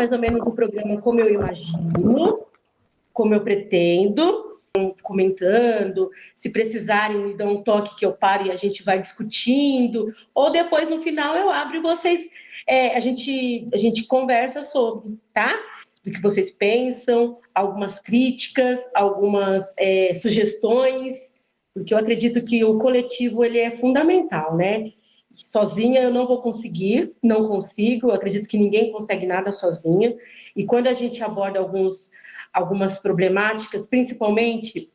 mais ou menos o programa como eu imagino, como eu pretendo, comentando, se precisarem me dão um toque que eu paro e a gente vai discutindo, ou depois no final eu abro e vocês, a gente conversa sobre, tá? Do que vocês pensam, algumas críticas, algumas sugestões, porque eu acredito que o coletivo ele é fundamental, né? Sozinha eu não vou conseguir, não consigo, eu acredito que ninguém consegue nada sozinha, e quando a gente aborda algumas problemáticas, principalmente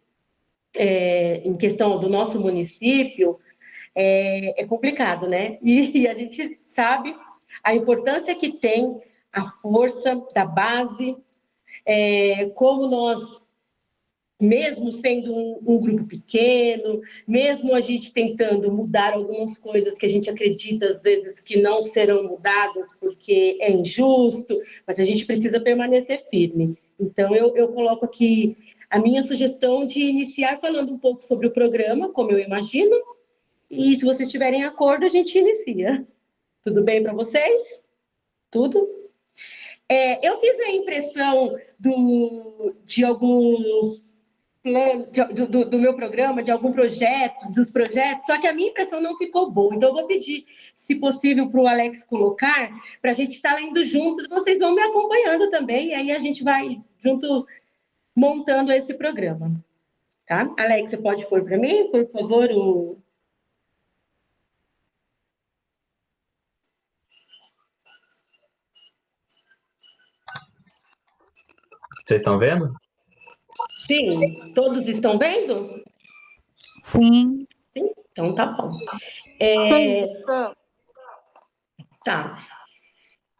em questão do nosso município, é complicado, né? E a gente sabe a importância que tem a força da base, como nós, mesmo sendo um grupo pequeno, mesmo a gente tentando mudar algumas coisas que a gente acredita, às vezes, que não serão mudadas porque é injusto, mas a gente precisa permanecer firme. Então, eu coloco aqui a minha sugestão de iniciar falando um pouco sobre o programa, como eu imagino, e se vocês tiverem acordo, a gente inicia. Tudo bem para vocês? Tudo? Eu fiz a impressão de alguns do meu programa, de algum projeto, dos projetos, só que a minha impressão não ficou boa. Então, eu vou pedir, se possível, para o Alex colocar, para a gente estar lendo juntos, vocês vão me acompanhando também, e aí a gente vai junto montando esse programa. Tá? Alex, você pode pôr para mim, por favor, Vocês estão vendo? Sim, todos estão vendo? Sim. Sim? Então tá bom. Sim. Tá.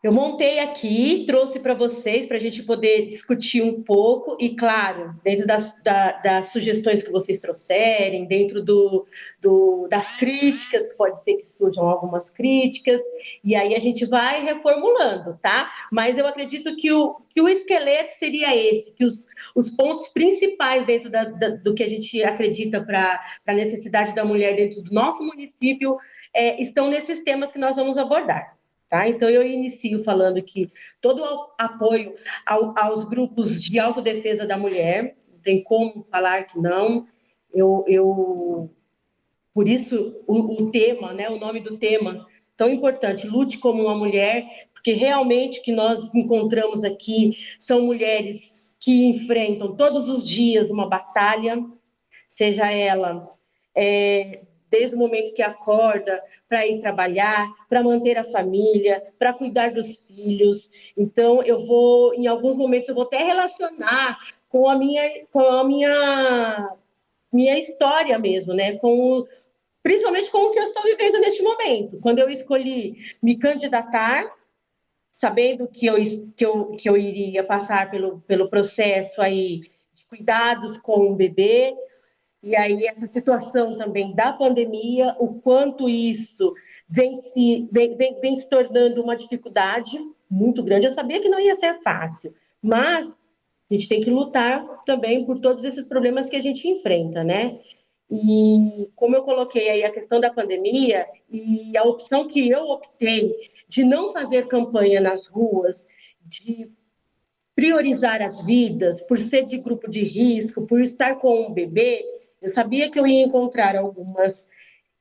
Eu montei aqui, trouxe para vocês, para a gente poder discutir um pouco, e claro, dentro das sugestões que vocês trouxerem, dentro das críticas, que pode ser que surjam algumas críticas, e aí a gente vai reformulando, tá? Mas eu acredito que o esqueleto seria esse, que os pontos principais dentro do que a gente acredita para a necessidade da mulher dentro do nosso município estão nesses temas que nós vamos abordar. Tá? Então, eu inicio falando que todo o apoio aos grupos de autodefesa da mulher, não tem como falar que não, por isso o tema, né, o nome do tema, tão importante, lute como uma mulher, porque realmente o que nós encontramos aqui são mulheres que enfrentam todos os dias uma batalha, seja ela desde o momento que acorda, para ir trabalhar, para manter a família, para cuidar dos filhos. Então, em alguns momentos, eu vou até relacionar com a minha história mesmo, né? Principalmente com o que eu estou vivendo neste momento. Quando eu escolhi me candidatar, sabendo que eu iria passar pelo processo aí de cuidados com o bebê, e aí essa situação também da pandemia, o quanto isso vem se tornando uma dificuldade muito grande. Eu sabia que não ia ser fácil, mas a gente tem que lutar também por todos esses problemas que a gente enfrenta, né? E como eu coloquei aí a questão da pandemia e a opção que eu optei de não fazer campanha nas ruas, de priorizar as vidas, por ser de grupo de risco, por estar com um bebê, eu sabia que eu ia encontrar algumas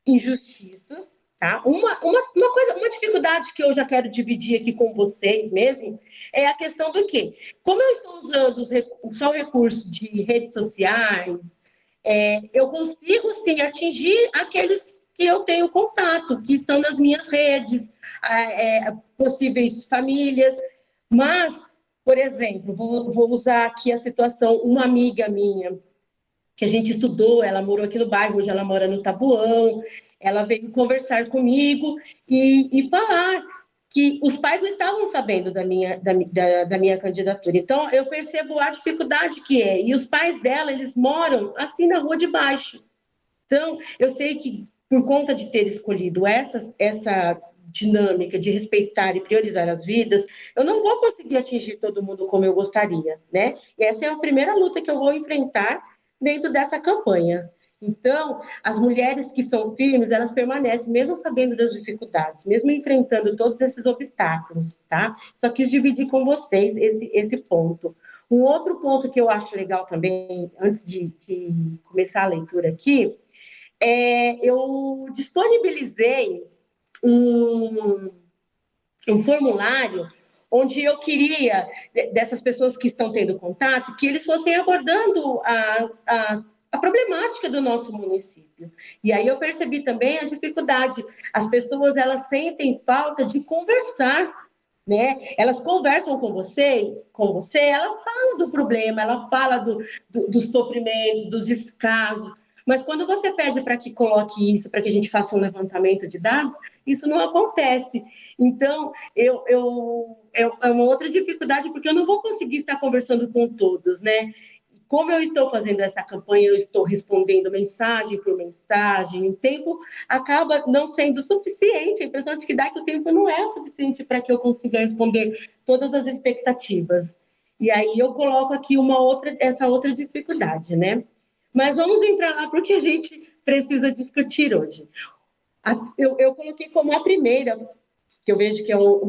injustiças, tá? Uma dificuldade que eu já quero dividir aqui com vocês mesmo é a questão do quê? Como eu estou usando só o recurso de redes sociais, eu consigo sim atingir aqueles que eu tenho contato, que estão nas minhas redes, possíveis famílias, mas, por exemplo, vou usar aqui a situação, uma amiga minha, que a gente estudou, ela morou aqui no bairro, hoje ela mora no Tabuão, ela veio conversar comigo e falar que os pais não estavam sabendo da minha candidatura. Então, eu percebo a dificuldade que é. E os pais dela, eles moram assim na rua de baixo. Então, eu sei que por conta de ter escolhido essa dinâmica de respeitar e priorizar as vidas, eu não vou conseguir atingir todo mundo como eu gostaria, né? E essa é a primeira luta que eu vou enfrentar dentro dessa campanha. Então, as mulheres que são firmes, elas permanecem, mesmo sabendo das dificuldades, mesmo enfrentando todos esses obstáculos, tá? Só quis dividir com vocês esse ponto. Um outro ponto que eu acho legal também, antes de começar a leitura aqui, eu disponibilizei um, um formulário onde eu queria, dessas pessoas que estão tendo contato, que eles fossem abordando a problemática do nosso município. E aí eu percebi também a dificuldade. As pessoas, elas sentem falta de conversar, né? Elas conversam com você, ela fala do problema, ela fala dos sofrimentos, dos descasos, mas quando você pede para que coloque isso, para que a gente faça um levantamento de dados, isso não acontece. Então, é uma outra dificuldade, porque eu não vou conseguir estar conversando com todos, né? Como eu estou fazendo essa campanha, eu estou respondendo mensagem por mensagem, o tempo acaba não sendo suficiente, a impressão de que dá que o tempo não é o suficiente para que eu consiga responder todas as expectativas. E aí eu coloco aqui essa outra dificuldade, né? Mas vamos entrar lá porque a gente precisa discutir hoje. Eu coloquei como a primeira, que eu vejo que é um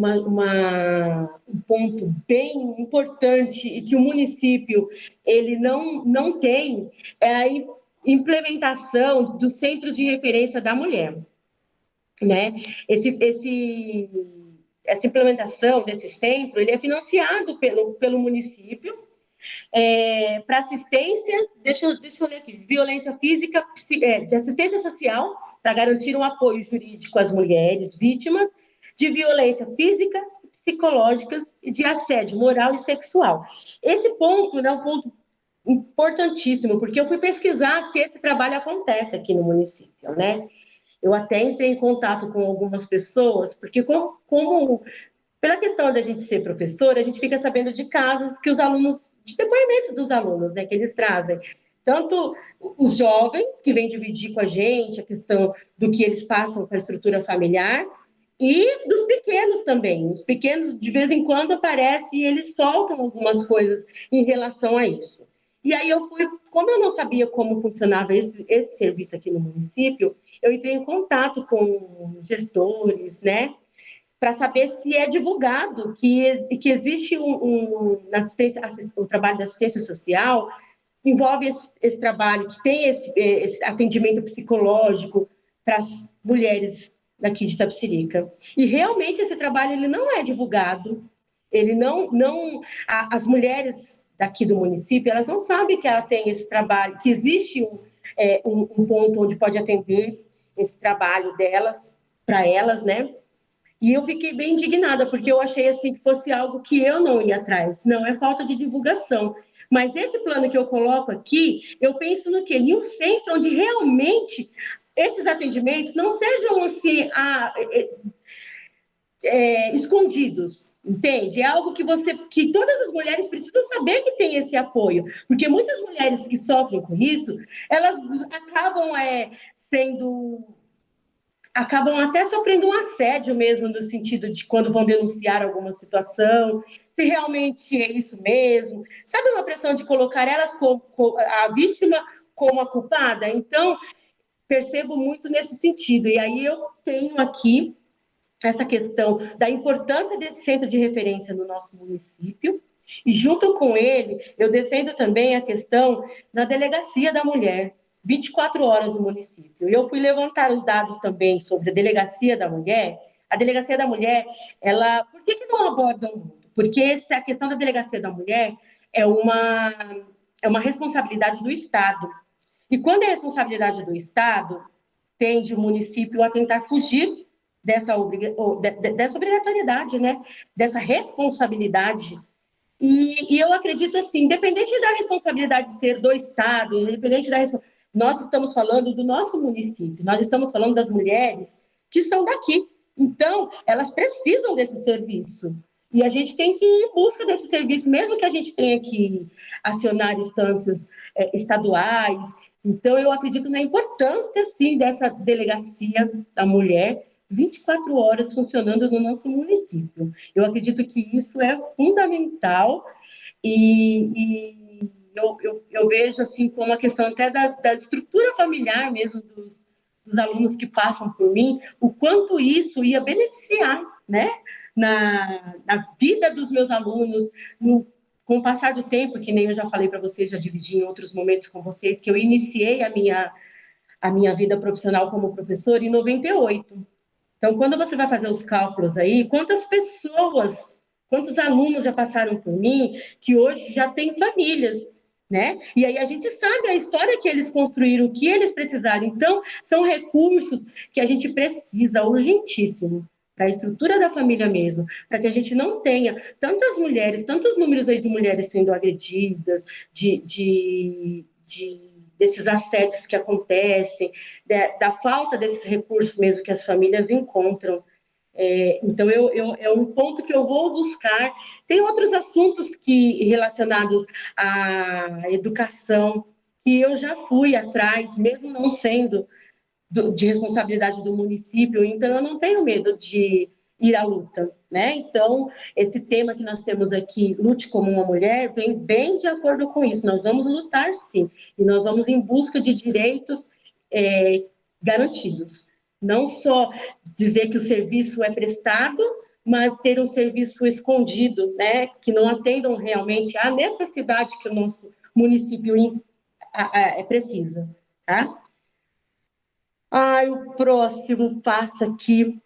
ponto bem importante e que o município ele não tem, é a implementação dos centros de referência da mulher, né? Essa implementação desse centro, ele é financiado pelo município, para assistência, deixa eu ler aqui, violência física, de assistência social, para garantir um apoio jurídico às mulheres vítimas de violência física, psicológica e de assédio moral e sexual. Esse ponto é um ponto importantíssimo, porque eu fui pesquisar se esse trabalho acontece aqui no município, né? Eu até entrei em contato com algumas pessoas, porque pela questão da gente ser professora, a gente fica sabendo de casos que os alunos, de depoimentos dos alunos, né, que eles trazem. Tanto os jovens, que vêm dividir com a gente a questão do que eles passam com a estrutura familiar, e dos pequenos também. Os pequenos, de vez em quando, aparecem e eles soltam algumas coisas em relação a isso. E aí como eu não sabia como funcionava esse serviço aqui no município, eu entrei em contato com gestores, né, para saber se é divulgado que existe o trabalho da assistência social, envolve esse trabalho, que tem esse atendimento psicológico para as mulheres daqui de Itapecerica. E realmente esse trabalho ele não é divulgado, ele as mulheres daqui do município, elas não sabem que ela tem esse trabalho, que existe um ponto onde pode atender esse trabalho delas, para elas, né? E eu fiquei bem indignada, porque eu achei assim que fosse algo que eu não ia atrás. Não, é falta de divulgação. Mas esse plano que eu coloco aqui, eu penso no quê? Em um centro onde realmente esses atendimentos não sejam assim escondidos, entende? É algo que todas as mulheres precisam saber que tem esse apoio, porque muitas mulheres que sofrem com isso, elas acabam até sofrendo um assédio mesmo, no sentido de quando vão denunciar alguma situação, se realmente é isso mesmo. Sabe, uma pressão de colocar elas a vítima como a culpada? Então, percebo muito nesse sentido. E aí eu tenho aqui essa questão da importância desse centro de referência no nosso município, e junto com ele, eu defendo também a questão da delegacia da mulher, 24 horas no município. E eu fui levantar os dados também sobre a delegacia da mulher. A delegacia da mulher, por que não abordam muito? Porque a questão da delegacia da mulher é uma responsabilidade do Estado. E quando é responsabilidade do Estado, tende o município a tentar fugir dessa obrigatoriedade, né? Dessa responsabilidade. E eu acredito assim, independente da responsabilidade ser do Estado, independente nós estamos falando do nosso município, nós estamos falando das mulheres que são daqui. Então, elas precisam desse serviço. E a gente tem que ir em busca desse serviço, mesmo que a gente tenha que acionar instâncias estaduais. Então, eu acredito na importância, sim, dessa delegacia da mulher, 24 horas funcionando no nosso município. Eu acredito que isso é fundamental e eu vejo assim como a questão até da estrutura familiar mesmo dos alunos que passam por mim, o quanto isso ia beneficiar, né, na vida dos meus alunos, com o passar do tempo, que nem eu já falei para vocês, já dividi em outros momentos com vocês, que eu iniciei a minha vida profissional como professora em 98. Então, quando você vai fazer os cálculos aí, quantas pessoas, quantos alunos já passaram por mim que hoje já têm famílias, né? E aí a gente sabe a história que eles construíram, o que eles precisaram. Então, são recursos que a gente precisa urgentíssimo para a estrutura da família mesmo, para que a gente não tenha tantas mulheres, tantos números aí de mulheres sendo agredidas, desses assédios que acontecem, da falta desses recursos mesmo que as famílias encontram. Então, é um ponto que eu vou buscar. Tem outros assuntos relacionados à educação, que eu já fui atrás, mesmo não sendo de responsabilidade do município, então eu não tenho medo de ir à luta, né? Então, esse tema que nós temos aqui, Lute como uma Mulher, vem bem de acordo com isso. Nós vamos lutar, sim, e nós vamos em busca de direitos garantidos. Não só dizer que o serviço é prestado, mas ter um serviço escondido, né? Que não atendam realmente à necessidade que o nosso município precisa, tá? O próximo passo aqui,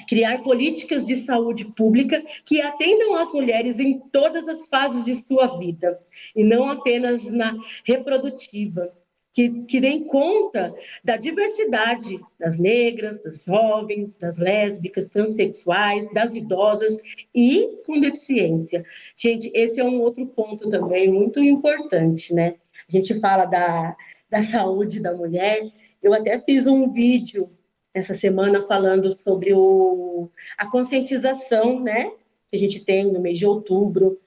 criar políticas de saúde pública que atendam às mulheres em todas as fases de sua vida, e não apenas na reprodutiva, que deem conta da diversidade das negras, das jovens, das lésbicas, transexuais, das idosas e com deficiência. Gente, esse é um outro ponto também muito importante, né? A gente fala da saúde da mulher. Eu até fiz um vídeo essa semana falando sobre a conscientização, né, que a gente tem no mês de outubro,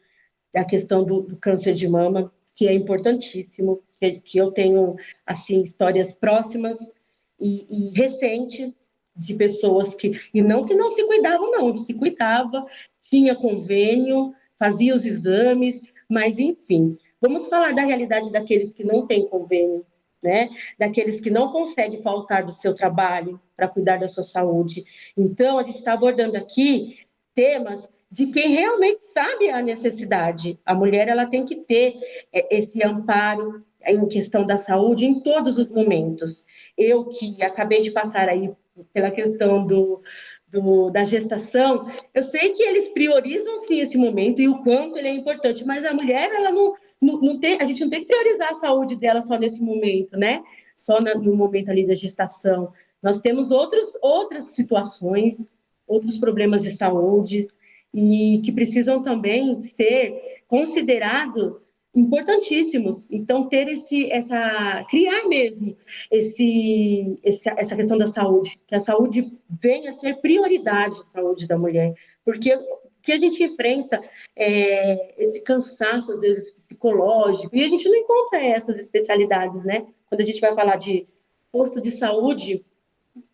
da questão do câncer de mama, que é importantíssimo, que eu tenho, assim, histórias próximas e recente de pessoas e não que não se cuidavam, não, se cuidava, tinha convênio, fazia os exames, mas, enfim, vamos falar da realidade daqueles que não têm convênio, né? Daqueles que não conseguem faltar do seu trabalho para cuidar da sua saúde. Então, a gente está abordando aqui temas de quem realmente sabe a necessidade. A mulher, ela tem que ter esse amparo em questão da saúde em todos os momentos. Eu que acabei de passar aí pela questão da gestação, eu sei que eles priorizam sim esse momento e o quanto ele é importante, mas a mulher, ela não tem, a gente não tem que priorizar a saúde dela só nesse momento, né? Só no momento ali da gestação. Nós temos outras situações, outros problemas de saúde, e que precisam também ser considerados importantíssimos. Então, criar mesmo essa questão da saúde, que a saúde venha a ser prioridade, a saúde da mulher, porque que a gente enfrenta esse cansaço, às vezes, psicológico, e a gente não encontra essas especialidades, né? Quando a gente vai falar de posto de saúde,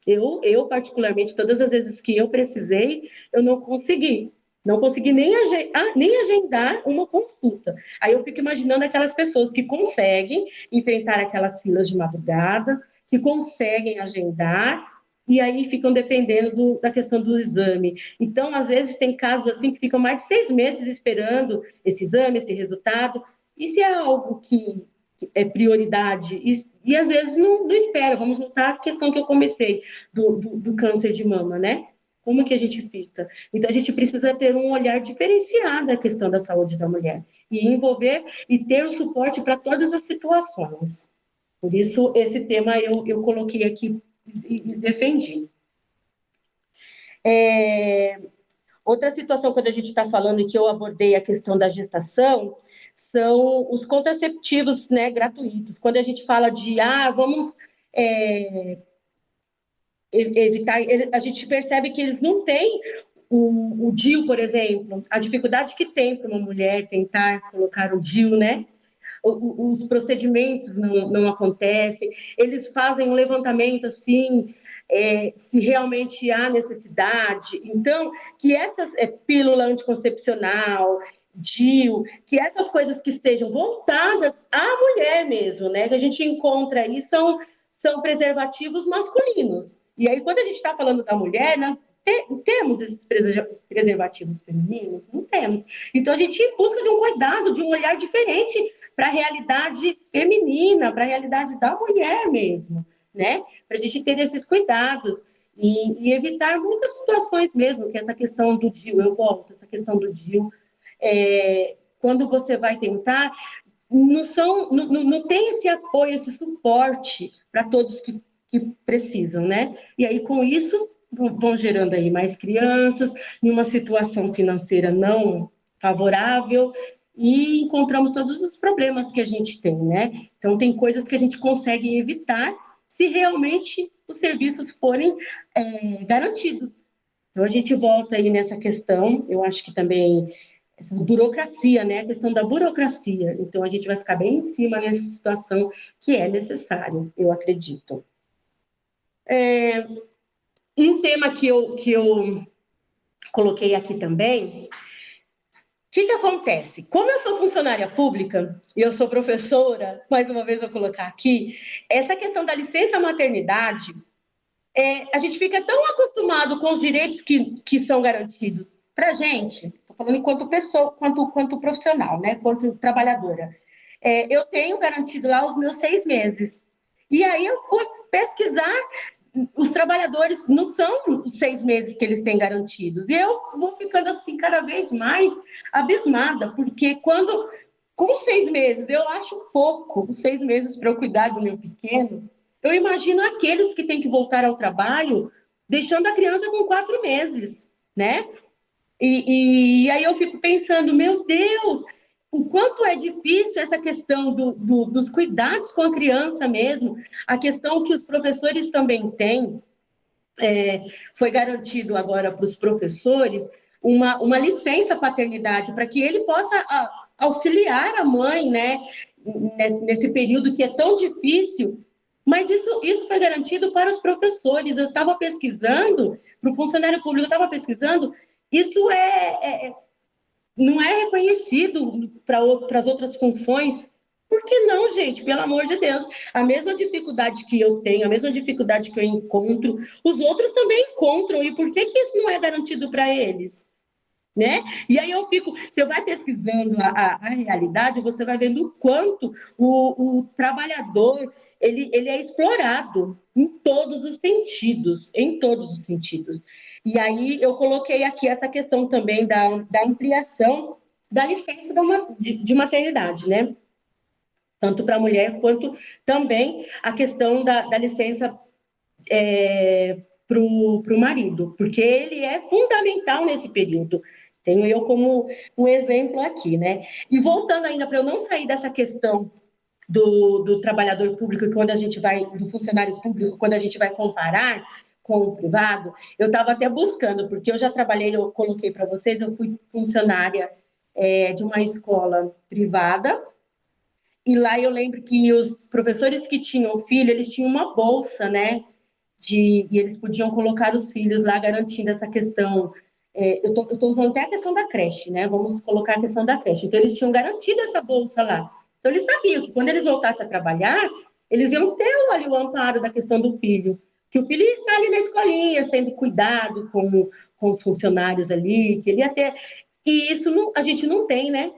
eu particularmente, todas as vezes que eu precisei, eu não consegui. Não consegui nem agendar uma consulta. Aí eu fico imaginando aquelas pessoas que conseguem enfrentar aquelas filas de madrugada, que conseguem agendar, e aí ficam dependendo da questão do exame. Então, às vezes, tem casos assim que ficam mais de 6 meses esperando esse exame, esse resultado. E se é algo que é prioridade, e às vezes não espera, vamos voltar à questão que eu comecei, do câncer de mama, né? Como que a gente fica? Então, a gente precisa ter um olhar diferenciado à questão da saúde da mulher, e envolver e ter o suporte para todas as situações. Por isso, esse tema eu coloquei aqui e defendi. Outra situação, quando a gente está falando, e que eu abordei a questão da gestação, são os contraceptivos, né, gratuitos. Quando a gente fala de, vamos evitar, a gente percebe que eles não têm o DIU, por exemplo, a dificuldade que tem para uma mulher tentar colocar o DIU, né? Os procedimentos não acontecem, eles fazem um levantamento assim, se realmente há necessidade. Então, que essa pílula anticoncepcional DIU, que essas coisas que estejam voltadas à mulher mesmo, né? Que a gente encontra aí são preservativos masculinos. E aí, quando a gente está falando da mulher, nós temos esses preservativos femininos? Não temos. Então, a gente busca de um cuidado, de um olhar diferente para a realidade feminina, para a realidade da mulher mesmo, né? Para a gente ter esses cuidados e evitar muitas situações mesmo, que essa questão do DIU, eu volto, essa questão do DIU, quando você vai tentar, não tem esse apoio, esse suporte para todos que precisam, né? E aí, com isso, vão gerando aí mais crianças, em uma situação financeira não favorável, e encontramos todos os problemas que a gente tem, né? Então, tem coisas que a gente consegue evitar se realmente os serviços forem garantidos. Então, a gente volta aí nessa questão, eu acho que também essa burocracia, né? A questão da burocracia. Então, a gente vai ficar bem em cima nessa situação que é necessário, eu acredito. Um tema que eu coloquei aqui também, o que acontece? Como eu sou funcionária pública e eu sou professora, mais uma vez eu vou colocar aqui, essa questão da licença maternidade, a gente fica tão acostumado com os direitos que são garantidos para a gente, estou falando enquanto pessoa, quanto profissional, né? Quanto trabalhadora. Eu tenho garantido lá os meus 6 meses. E aí eu fui pesquisar, os trabalhadores não são os 6 meses que eles têm garantidos. E eu vou ficando assim cada vez mais abismada, porque com 6 meses, eu acho pouco, 6 meses para eu cuidar do meu pequeno, eu imagino aqueles que têm que voltar ao trabalho, deixando a criança com 4 meses, né? E aí eu fico pensando, meu Deus, o quanto é difícil essa questão dos cuidados com a criança mesmo, a questão que os professores também têm, foi garantido agora para os professores uma licença paternidade, para que ele possa auxiliar a mãe, né, nesse período que é tão difícil, mas isso foi garantido para os professores. Eu estava pesquisando, para o funcionário público, eu estava pesquisando, isso não é reconhecido para as outras funções. Por que não, gente? Pelo amor de Deus. A mesma dificuldade que eu tenho, a mesma dificuldade que eu encontro, os outros também encontram. E por que isso não é garantido para eles? Né? E aí você vai pesquisando a realidade, você vai vendo o quanto o trabalhador ele é explorado em todos os sentidos, em todos os sentidos. E aí eu coloquei aqui essa questão também da ampliação da licença de maternidade, né? Tanto para a mulher quanto também a questão da licença para o marido, porque ele é fundamental nesse período. Tenho eu como um exemplo aqui, né? E voltando ainda, para eu não sair dessa questão do trabalhador público, do funcionário público, quando a gente vai comparar com o privado, eu estava até buscando, porque eu já trabalhei, eu coloquei para vocês, eu fui funcionária de uma escola privada, e lá eu lembro que os professores que tinham filho, eles tinham uma bolsa, né? E eles podiam colocar os filhos lá, garantindo essa questão. Eu estou usando até a questão da creche, né? Vamos colocar a questão da creche. Então, eles tinham garantido essa bolsa lá. Então, eles sabiam que quando eles voltassem a trabalhar, eles iam ter ali o amparo da questão do filho, que o filho ia estar ali na escolinha, sendo cuidado com os funcionários ali, que ele ia ter. E isso a gente não tem, né?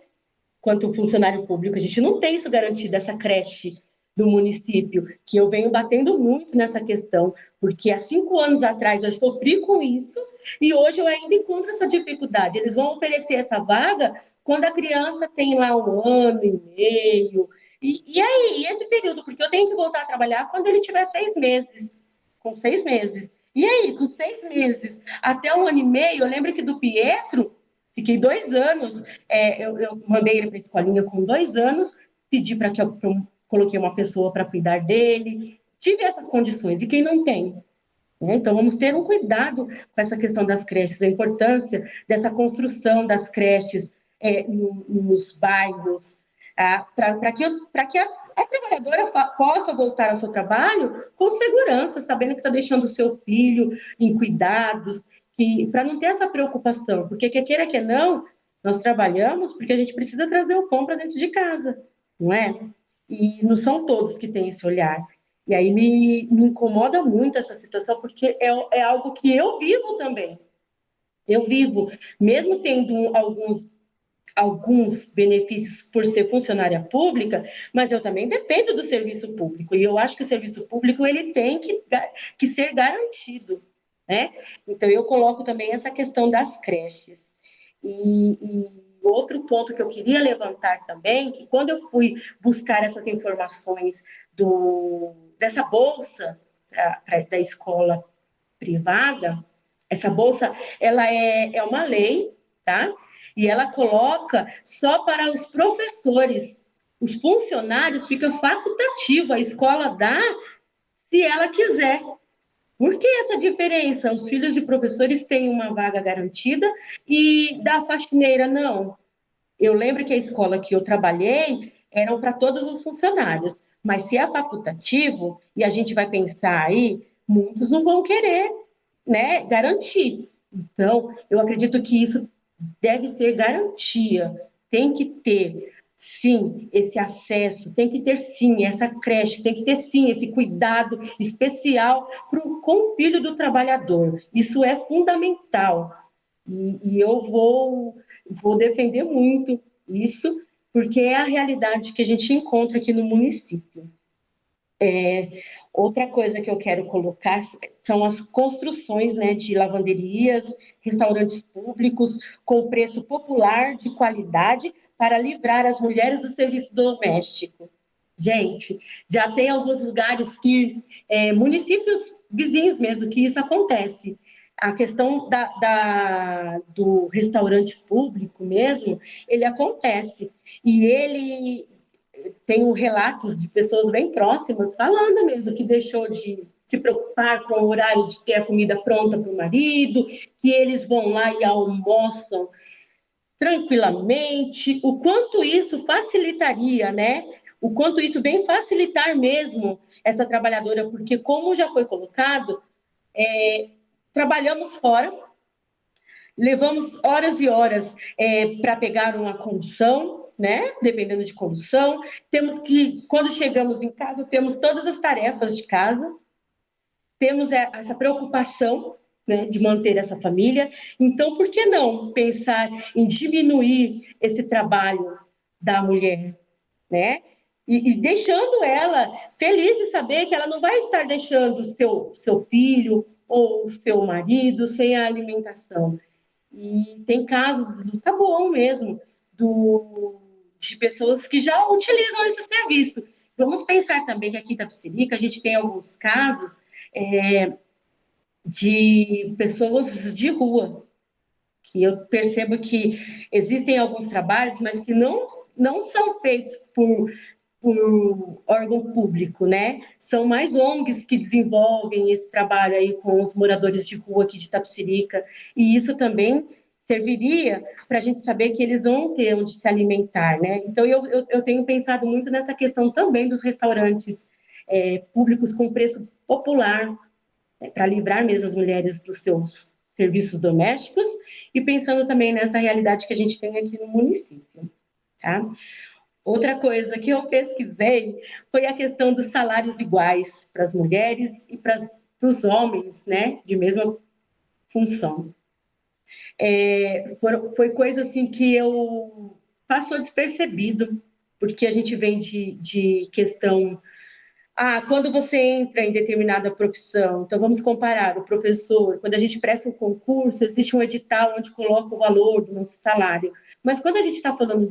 Quanto funcionário público, a gente não tem isso garantido, essa creche do município, que eu venho batendo muito nessa questão, porque há 5 anos atrás eu sofri com isso e hoje eu ainda encontro essa dificuldade. Eles vão oferecer essa vaga quando a criança tem lá 1 ano e meio. E aí, esse período? Porque eu tenho que voltar a trabalhar quando ele tiver 6 meses, com 6 meses. E aí, com 6 meses até 1 ano e meio, eu lembro que do Pietro, fiquei 2 anos, eu mandei ele para a escolinha com 2 anos, pedi para que eu coloquei uma pessoa para cuidar dele, tive essas condições, e quem não tem? Né? Então, vamos ter um cuidado com essa questão das creches, a importância dessa construção das creches nos bairros, para que a trabalhadora possa voltar ao seu trabalho com segurança, sabendo que está deixando o seu filho em cuidados, para não ter essa preocupação, porque quer queira que não, Nós trabalhamos porque a gente precisa trazer o pão para dentro de casa, não é? E não são todos que têm esse olhar. E aí me incomoda muito essa situação, porque é algo que eu vivo também. Eu vivo, mesmo tendo alguns benefícios por ser funcionária pública, mas eu também dependo do serviço público, e eu acho que o serviço público ele tem que ser garantido, né? Então, eu coloco também essa questão das creches. E outro ponto que eu queria levantar também, que quando eu fui buscar essas informações dessa bolsa da escola privada, essa bolsa, ela é uma lei, tá? E ela coloca só para os professores. Os funcionários fica facultativo, a escola dá se ela quiser. Por que essa diferença? Os filhos de professores têm uma vaga garantida e da faxineira não. Eu lembro que a escola que eu trabalhei eram para todos os funcionários, mas se é facultativo, e a gente vai pensar aí, muitos não vão querer, né, garantir. Então, eu acredito que isso deve ser garantia, tem que ter, sim, esse acesso, tem que ter, sim, essa creche, tem que ter, sim, esse cuidado especial com o filho do trabalhador. Isso é fundamental. E eu vou defender muito isso, porque é a realidade que a gente encontra aqui no município. Outra coisa que eu quero colocar são as construções, né, de lavanderias, restaurantes públicos com preço popular de qualidade para livrar as mulheres do serviço doméstico. Gente, já tem alguns lugares que, municípios vizinhos mesmo, que isso acontece. A questão do restaurante público mesmo, ele acontece. E ele tenho relatos de pessoas bem próximas falando mesmo que deixou de se preocupar com o horário de ter a comida pronta para o marido, que eles vão lá e almoçam tranquilamente, o quanto isso facilitaria, né? O quanto isso vem facilitar mesmo essa trabalhadora, porque como já foi colocado, trabalhamos fora, levamos horas e horas para pegar uma condução, né? Dependendo de condução. Temos que, quando chegamos em casa, temos todas as tarefas de casa, temos essa preocupação, né, de manter essa família. Então, por que não pensar em diminuir esse trabalho da mulher, né? E deixando ela feliz de saber que ela não vai estar deixando o seu filho ou o seu marido sem a alimentação. E tem casos do tá bom mesmo, de pessoas que já utilizam esse serviço. Vamos pensar também que aqui em Itapecerica a gente tem alguns casos de pessoas de rua, que eu percebo que existem alguns trabalhos, mas que não são feitos por órgão público, né? São mais ONGs que desenvolvem esse trabalho aí com os moradores de rua aqui de Itapecerica, e isso também serviria para a gente saber que eles vão ter onde se alimentar, né? Então, eu tenho pensado muito nessa questão também dos restaurantes públicos com preço popular, né, para livrar mesmo as mulheres dos seus serviços domésticos, e pensando também nessa realidade que a gente tem aqui no município, tá? Outra coisa que eu pesquisei foi a questão dos salários iguais para as mulheres e para os homens, né, de mesma função. Foi coisa assim que passou despercebido, porque a gente vem de questão. Quando você entra em determinada profissão, então vamos comparar o professor, quando a gente presta um concurso, existe um edital onde coloca o valor do nosso salário. Mas quando a gente está falando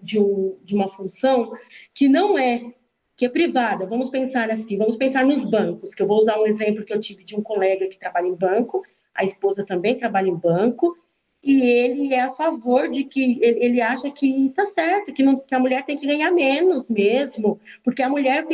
de uma função que não é, que é privada, vamos pensar assim, vamos pensar nos bancos, que eu vou usar um exemplo que eu tive de um colega que trabalha em banco, a esposa também trabalha em banco, e ele é a favor de que, ele acha que está certo, que a mulher tem que ganhar menos mesmo, porque a mulher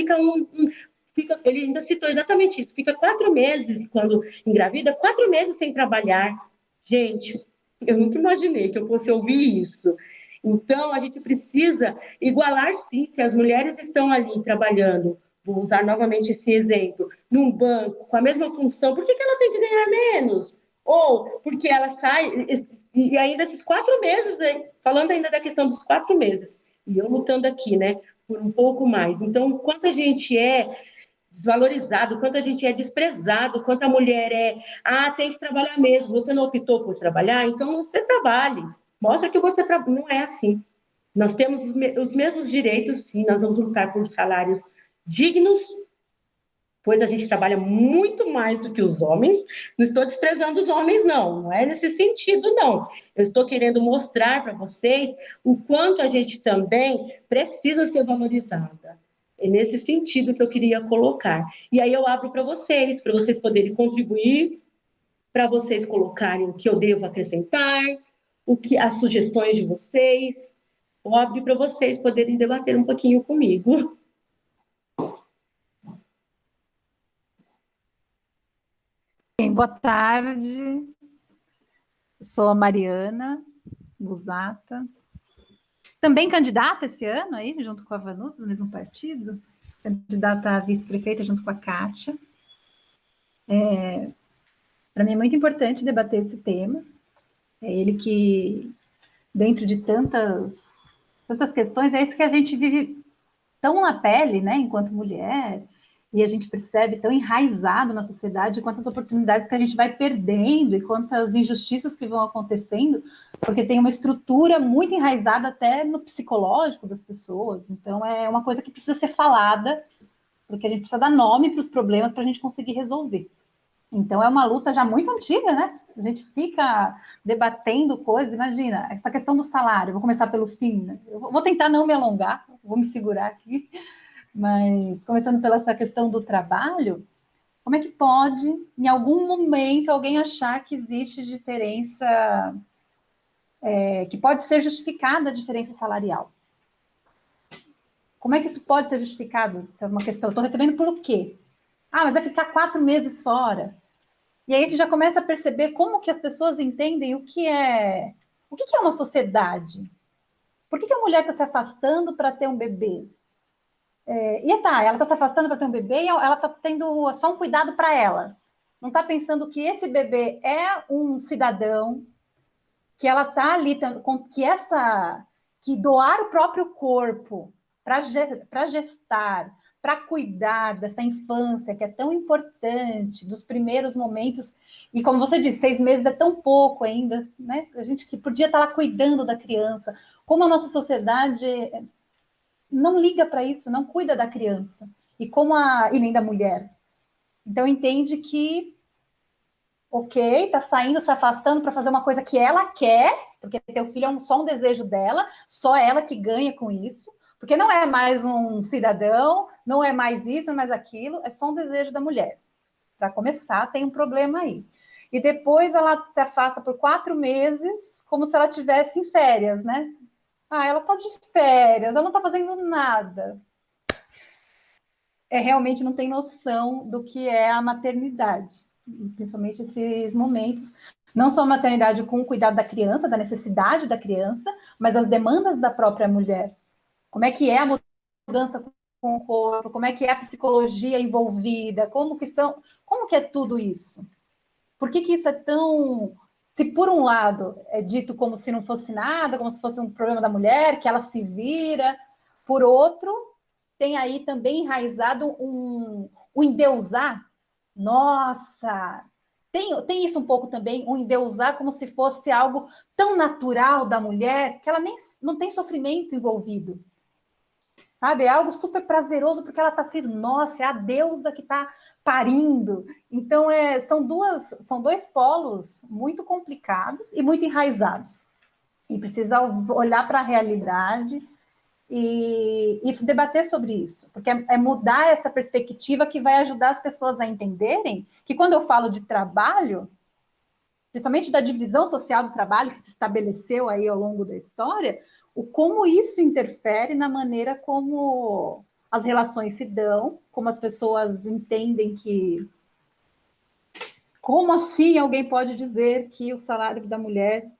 ele ainda citou exatamente isso, fica 4 meses quando engravida, 4 meses sem trabalhar. Gente, eu nunca imaginei que eu fosse ouvir isso. Então, a gente precisa igualar, sim, se as mulheres estão ali trabalhando, vou usar novamente esse exemplo, num banco, com a mesma função, por que ela tem que ganhar menos? ou porque ela sai, e ainda esses 4 meses, falando ainda da questão dos 4 meses, e eu lutando aqui, né, por um pouco mais. Então, quanto a gente é desvalorizado, quanto a gente é desprezado, quanto a mulher tem que trabalhar mesmo, você não optou por trabalhar, então você trabalhe, mostra que você não é assim. Nós temos os mesmos direitos, sim, nós vamos lutar por salários dignos, pois a gente trabalha muito mais do que os homens. Não estou desprezando os homens, não é nesse sentido, não. Eu estou querendo mostrar para vocês o quanto a gente também precisa ser valorizada. É nesse sentido que eu queria colocar. E aí eu abro para vocês poderem contribuir, para vocês colocarem o que eu devo acrescentar, as sugestões de vocês. Eu abro para vocês poderem debater um pouquinho comigo. Bem, boa tarde. Sou a Mariana Busata. Também candidata esse ano aí, junto com a Vanusa, do mesmo partido. Candidata a vice-prefeita junto com a Kátia. Para mim é muito importante debater esse tema. É ele que, dentro de tantas questões, é esse que a gente vive tão na pele, né, enquanto mulher, e a gente percebe tão enraizado na sociedade quantas oportunidades que a gente vai perdendo e quantas injustiças que vão acontecendo, porque tem uma estrutura muito enraizada até no psicológico das pessoas. Então, é uma coisa que precisa ser falada, porque a gente precisa dar nome para os problemas para a gente conseguir resolver. Então, é uma luta já muito antiga, né? A gente fica debatendo coisas, imagina, essa questão do salário, vou começar pelo fim, né? Eu vou tentar não me alongar, vou me segurar aqui, mas começando pela essa questão do trabalho, como é que pode, em algum momento, alguém achar que existe diferença, que pode ser justificada a diferença salarial? Como é que isso pode ser justificado? Isso é uma questão, eu estou recebendo por quê? Mas vai ficar 4 meses fora. E aí a gente já começa a perceber como que as pessoas entendem o que é uma sociedade. Por que a mulher está se afastando para ter um bebê? Ela está se afastando para ter um bebê e ela está tendo só um cuidado para ela. Não está pensando que esse bebê é um cidadão, que ela está ali, que doar o próprio corpo para gestar, para cuidar dessa infância que é tão importante, dos primeiros momentos, e como você disse, 6 meses é tão pouco ainda, né? A gente que podia estar lá cuidando da criança, como a nossa sociedade não liga para isso, não cuida da criança, e nem da mulher. Então entende que ok, tá saindo, se afastando para fazer uma coisa que ela quer, porque teu filho é só um desejo dela, só ela que ganha com isso, porque não é mais um cidadão, não é mais isso, não é mais aquilo, é só um desejo da mulher. Para começar, tem um problema aí. E depois ela se afasta por 4 meses, como se ela estivesse em férias, né? Ela tá de férias, ela não tá fazendo nada. Realmente não tem noção do que é a maternidade, principalmente esses momentos, não só a maternidade com o cuidado da criança, da necessidade da criança, mas as demandas da própria mulher. Como é que é a mudança com o corpo, como é que é a psicologia envolvida, como que é tudo isso? Por que isso é tão... Se por um lado é dito como se não fosse nada, como se fosse um problema da mulher, que ela se vira, por outro, tem aí também enraizado um endeusar. Nossa! Tem isso um pouco também, um endeusar como se fosse algo tão natural da mulher que ela nem não tem sofrimento envolvido. Sabe? É algo super prazeroso porque ela está sendo, nossa, é a deusa que está parindo. Então, são dois polos muito complicados e muito enraizados. E precisa olhar para a realidade e debater sobre isso, porque é mudar essa perspectiva que vai ajudar as pessoas a entenderem que quando eu falo de trabalho, principalmente da divisão social do trabalho que se estabeleceu aí ao longo da história, como isso interfere na maneira como as relações se dão, como as pessoas entendem que... Como assim alguém pode dizer que o salário da mulher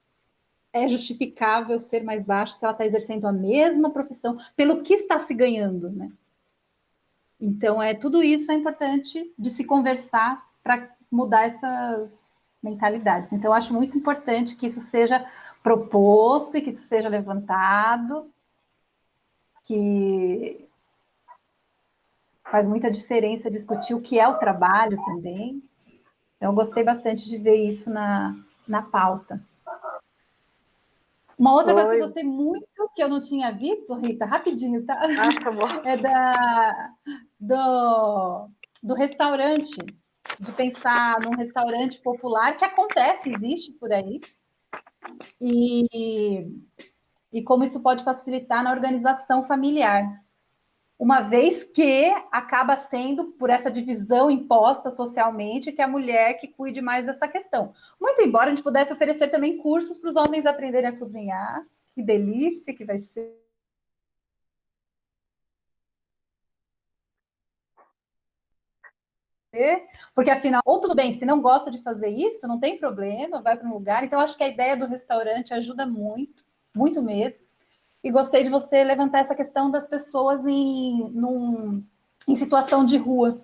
é justificável ser mais baixo se ela está exercendo a mesma profissão, pelo que está se ganhando, né? Então, tudo isso é importante de se conversar para mudar mentalidades. Então, eu acho muito importante que isso seja proposto e que isso seja levantado, que faz muita diferença discutir o que é o trabalho também. Então, eu gostei bastante de ver isso na pauta. Uma outra coisa que eu gostei muito, que eu não tinha visto, Rita, rapidinho, tá? Tá bom. É do restaurante, de pensar num restaurante popular, que acontece, existe por aí, e como isso pode facilitar na organização familiar. Uma vez que acaba sendo, por essa divisão imposta socialmente, que a mulher que cuide mais dessa questão. Muito embora a gente pudesse oferecer também cursos para os homens aprenderem a cozinhar, que delícia que vai ser. Porque afinal, ou tudo bem, se não gosta de fazer isso, não tem problema, vai para um lugar. Então, acho que a ideia do restaurante ajuda muito, muito mesmo. E gostei de você levantar essa questão das pessoas em situação de rua.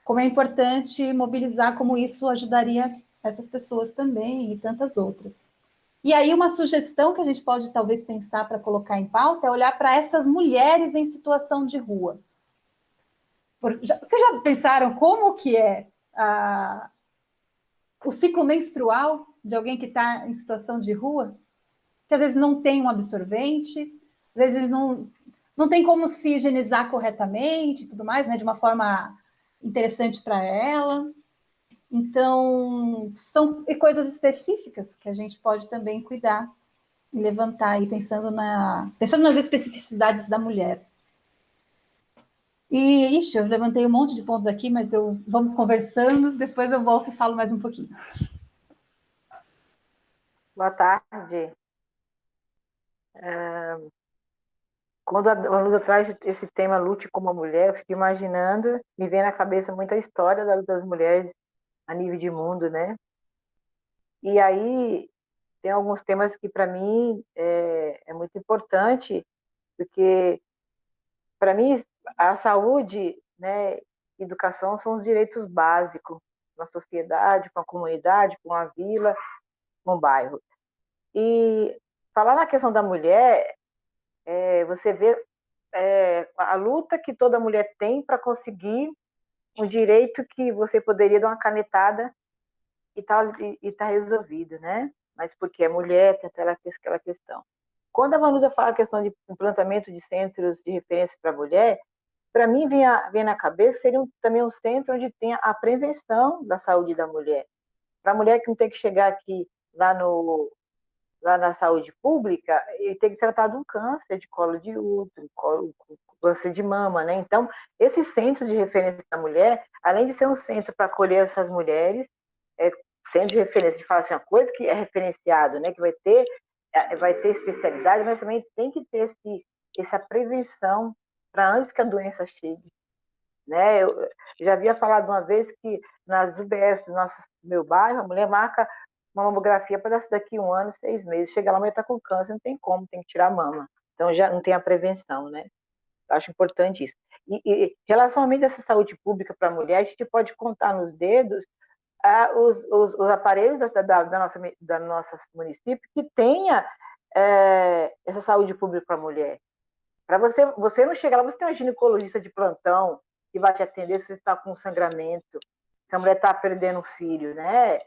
Como é importante mobilizar, como isso ajudaria essas pessoas também e tantas outras. E aí, uma sugestão que a gente pode talvez pensar para colocar em pauta é olhar para essas mulheres em situação de rua. Vocês já pensaram como que é o ciclo menstrual de alguém que está em situação de rua? Que às vezes não tem um absorvente, às vezes não tem como se higienizar corretamente e tudo mais, né, de uma forma interessante para ela. Então, são coisas específicas que a gente pode também cuidar e levantar aí, pensando nas especificidades da mulher. E, eu levantei um monte de pontos aqui, mas vamos conversando, depois eu volto e falo mais um pouquinho. Boa tarde. Quando a Lusa traz esse tema Lute como Mulher, eu fico imaginando, me vem na cabeça muita história da luta das mulheres a nível de mundo, né? E aí tem alguns temas que para mim é muito importante, porque para mim a saúde, né, educação são os direitos básicos na sociedade, com a comunidade, com a vila, com o bairro. E falar na questão da mulher, você vê a luta que toda mulher tem para conseguir um direito que você poderia dar uma canetada e tá resolvido, né? Mas porque é mulher, tem aquela questão. Quando a Vanusa fala a questão de implantamento de centros de referência para a mulher, para mim vem na cabeça seria também um centro onde tem a prevenção da saúde da mulher. Para a mulher que não tem que chegar aqui lá na saúde pública, ele tem que tratar de um câncer de colo de útero, câncer de mama, né? Então, esse centro de referência da mulher, além de ser um centro para acolher essas mulheres, centro de referência, de falar assim, uma coisa que é referenciado, né? Que vai ter especialidade, mas também tem que ter essa prevenção para antes que a doença chegue. Né? Eu já havia falado uma vez que nas UBS do meu bairro, a mulher marca uma mamografia para daqui 1 ano, 6 meses. Chega lá, a mulher está com câncer, não tem como, tem que tirar a mama. Então já não tem a prevenção, né? Eu acho importante isso. E relacionamento dessa saúde pública para a mulher, a gente pode contar nos dedos os aparelhos da nossa município que tenha essa saúde pública para a mulher. Para você não chegar lá, você tem um ginecologista de plantão que vai te atender se você está com sangramento, se a mulher está perdendo um filho, né?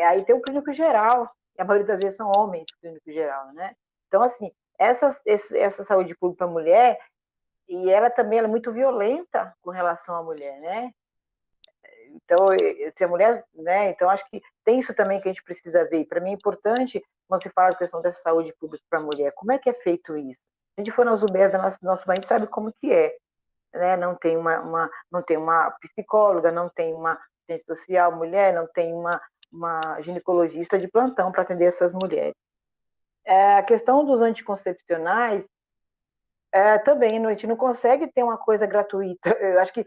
Aí tem o clínico geral, e a maioria das vezes são homens, clínico geral, né? Então, assim, essa saúde pública para a mulher, e ela também é muito violenta com relação à mulher, né? Então, se a mulher, né? Então, acho que tem isso também que a gente precisa ver. Para mim é importante, quando se fala da questão dessa saúde pública para a mulher, como é que é feito isso? Se a gente for nas UBS do nosso país, a gente sabe como que é. Né? Não tem não tem uma psicóloga, não tem uma assistente social mulher, não tem uma ginecologista de plantão para atender essas mulheres. A questão dos anticoncepcionais, também a gente não consegue ter uma coisa gratuita. Eu acho que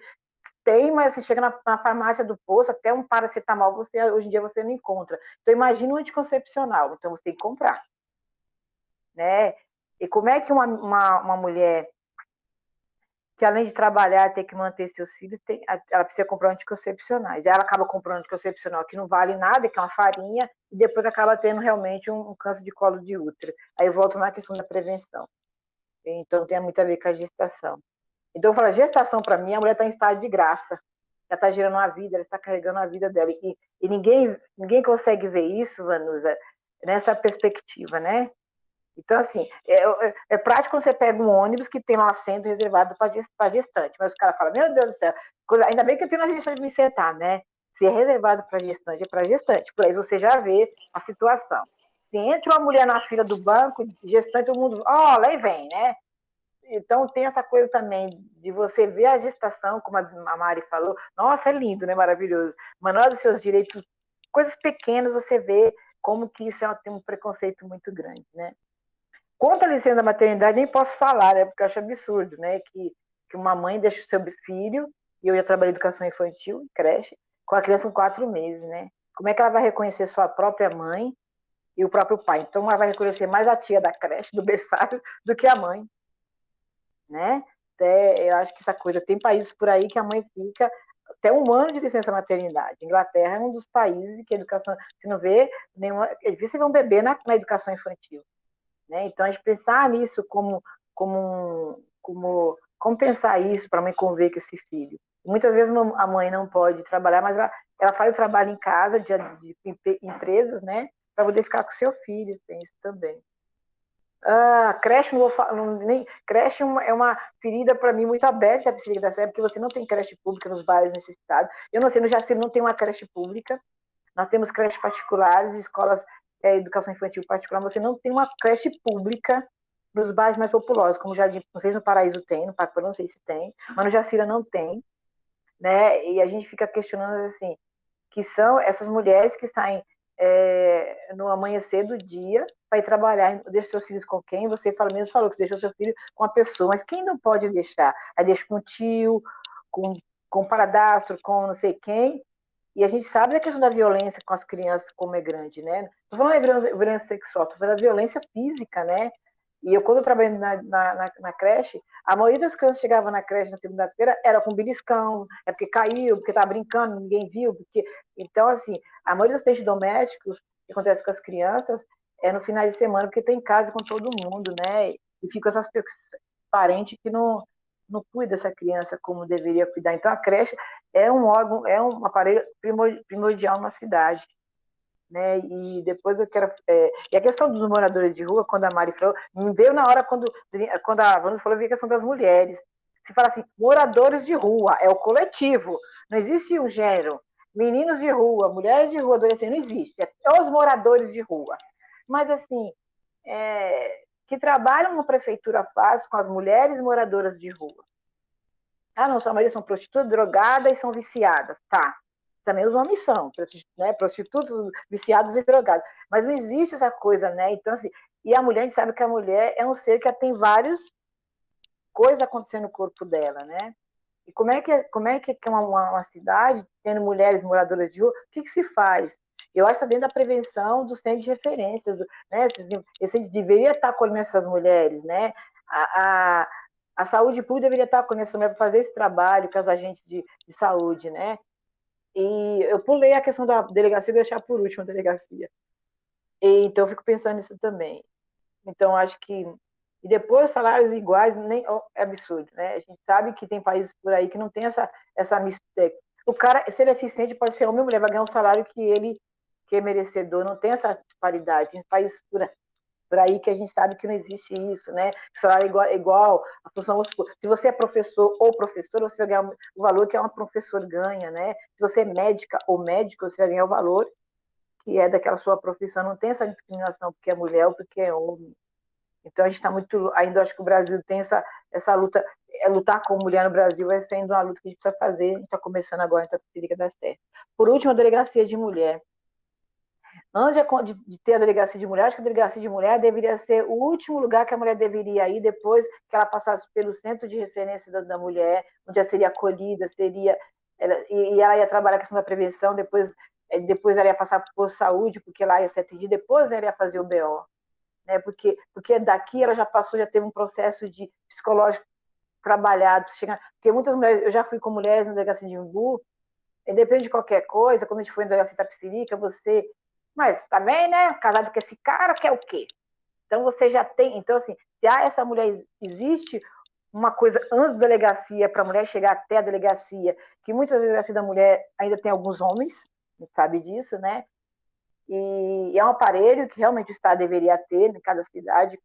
tem, mas você chega na farmácia do posto, até um paracetamol hoje em dia você não encontra. Então imagina um anticoncepcional, então você tem que comprar. Né? E como é que uma mulher que além de trabalhar, ter que manter seus filhos, ela precisa comprar anticoncepcionais. Ela acaba comprando anticoncepcional que não vale nada, que é uma farinha, e depois acaba tendo realmente um câncer de colo de útero. Aí eu volto na questão da prevenção. Então tem muito a ver com a gestação. Então eu falo, gestação para mim, a mulher está em estado de graça. Ela está gerando uma vida, ela está carregando a vida dela. E ninguém consegue ver isso, Vanusa, nessa perspectiva, né? Então, assim, é prático quando você pega um ônibus que tem um assento reservado para gestante, mas os caras falam, meu Deus do céu, ainda bem que eu tenho uma gestante de me sentar, né? Se é reservado para gestante, é para gestante. Por aí você já vê a situação. Se entra uma mulher na fila do banco, gestante, todo mundo, lá e vem, né? Então, tem essa coisa também de você ver a gestação, como a Mari falou, nossa, é lindo, né? Maravilhoso. Manual dos seus direitos, coisas pequenas, você vê como que isso tem um preconceito muito grande, né? Quanto à licença da maternidade, nem posso falar, né? Porque eu acho absurdo, né? Que uma mãe deixa o seu filho, e eu já trabalhei em educação infantil, creche, com a criança com 4 meses, né? Como é que ela vai reconhecer sua própria mãe e o próprio pai? Então, ela vai reconhecer mais a tia da creche, do berçário, do que a mãe, né? Até, eu acho que essa coisa, tem países por aí que a mãe fica até 1 ano de licença maternidade. Inglaterra é um dos países que a educação, se não vê nenhuma, é difícil você ver um bebê na educação infantil. Né? Então, a gente pensar nisso como pensar isso para a mãe conviver com esse filho. Muitas vezes a mãe não pode trabalhar, mas ela faz o trabalho em casa de empresas, né? Para poder ficar com o seu filho, tem isso também. Creche, não vou falar, creche é uma ferida para mim muito aberta, a psíquica da porque você não tem creche pública nos bairros necessitados. Eu não sei, no Jaci não tem uma creche pública. Nós temos creches particulares, escolas educação infantil particular, você não tem uma creche pública nos bairros mais populosos, como Jardim, não sei se no Paraíso tem, no Parque não sei se tem, mas no Jacira não tem, né? E a gente fica questionando assim, que são essas mulheres que saem no amanhecer do dia para ir trabalhar, deixa seus filhos com quem? Você mesmo falou que deixou seu filho com a pessoa, mas quem não pode deixar? Aí deixa com o tio, com paradastro, com não sei quem. E a gente sabe da questão da violência com as crianças, como é grande, né? Não estou falando de violência sexual, estou falando da violência física, né? E quando eu trabalhei na creche, a maioria das crianças que chegavam na creche na segunda-feira era com beliscão, é porque caiu, porque estava brincando, ninguém viu. Então, assim, a maioria dos acidentes domésticos que acontece com as crianças é no final de semana, porque tem casa com todo mundo, né? E fica essas parentes que não cuida dessa criança como deveria cuidar. Então, a creche é um órgão, é um aparelho primordial na cidade. Né? E depois eu quero... e a questão dos moradores de rua, quando a Mari falou, me veio na hora quando a Vanessa falou, veio a questão das mulheres. Se fala assim, moradores de rua, é o coletivo, não existe um gênero. Meninos de rua, mulheres de rua, adolescentes, não existe. É os moradores de rua. Mas, assim, que trabalham na prefeitura faz com as mulheres moradoras de rua. Não, sua maioria são prostitutas, drogadas e são viciadas. Tá. Também os homens são, né? Prostitutos, viciados e drogados. Mas não existe essa coisa, né? Então, assim, e a mulher, a gente sabe que a mulher é um ser que tem várias coisas acontecendo no corpo dela, né? E como é que é uma cidade, tendo mulheres moradoras de rua, o que se faz? Eu acho que está dentro da prevenção do centro de referências, né? Esse deveria estar acolhendo essas mulheres, né? A saúde pública deveria estar acolhendo essas mulheres para fazer esse trabalho com as agentes de saúde, né? E eu pulei a questão da delegacia e deixar por último a delegacia. Então, eu fico pensando nisso também. Então, acho que... E depois, salários iguais, nem é absurdo, né? A gente sabe que tem países por aí que não tem essa mistura. O cara, se ele é eficiente, pode ser homem ou mulher, vai ganhar um salário que é merecedor, não tem essa disparidade. Tem países por aí que a gente sabe que não existe isso, né? O salário é igual a função. Se você é professor ou professora, você vai ganhar o valor que um professor ganha, né? Se você é médica ou médico, você vai ganhar o valor que é daquela sua profissão. Não tem essa discriminação porque é mulher ou porque é homem. Então, a gente está muito... Ainda acho que o Brasil tem essa luta. Lutar com mulher no Brasil vai sendo uma luta que a gente precisa fazer. A gente está começando agora, então, a das terras. Por último, a delegacia de mulher. Antes de ter a delegacia de mulher, acho que a delegacia de mulher deveria ser o último lugar que a mulher deveria ir depois que ela passasse pelo centro de referência da mulher, onde ela seria acolhida, e ela ia trabalhar a questão da prevenção, depois ela ia passar por saúde, porque lá ia ser atendida, depois ela ia fazer o BO. Né? Porque daqui ela já teve um processo de psicológico trabalhado, chegar, porque muitas mulheres, eu já fui com mulheres na delegacia de Imbu, independente de qualquer coisa, quando a gente foi na delegacia de Itapecerica, você, mas também, né, casado com esse cara, quer o quê? Então você já tem, então assim, se essa mulher existe uma coisa antes da delegacia, para a mulher chegar até a delegacia, que muitas vezes a delegacia da mulher ainda tem alguns homens, a gente sabe disso, né? E é um aparelho que realmente o Estado deveria ter em cada cidade,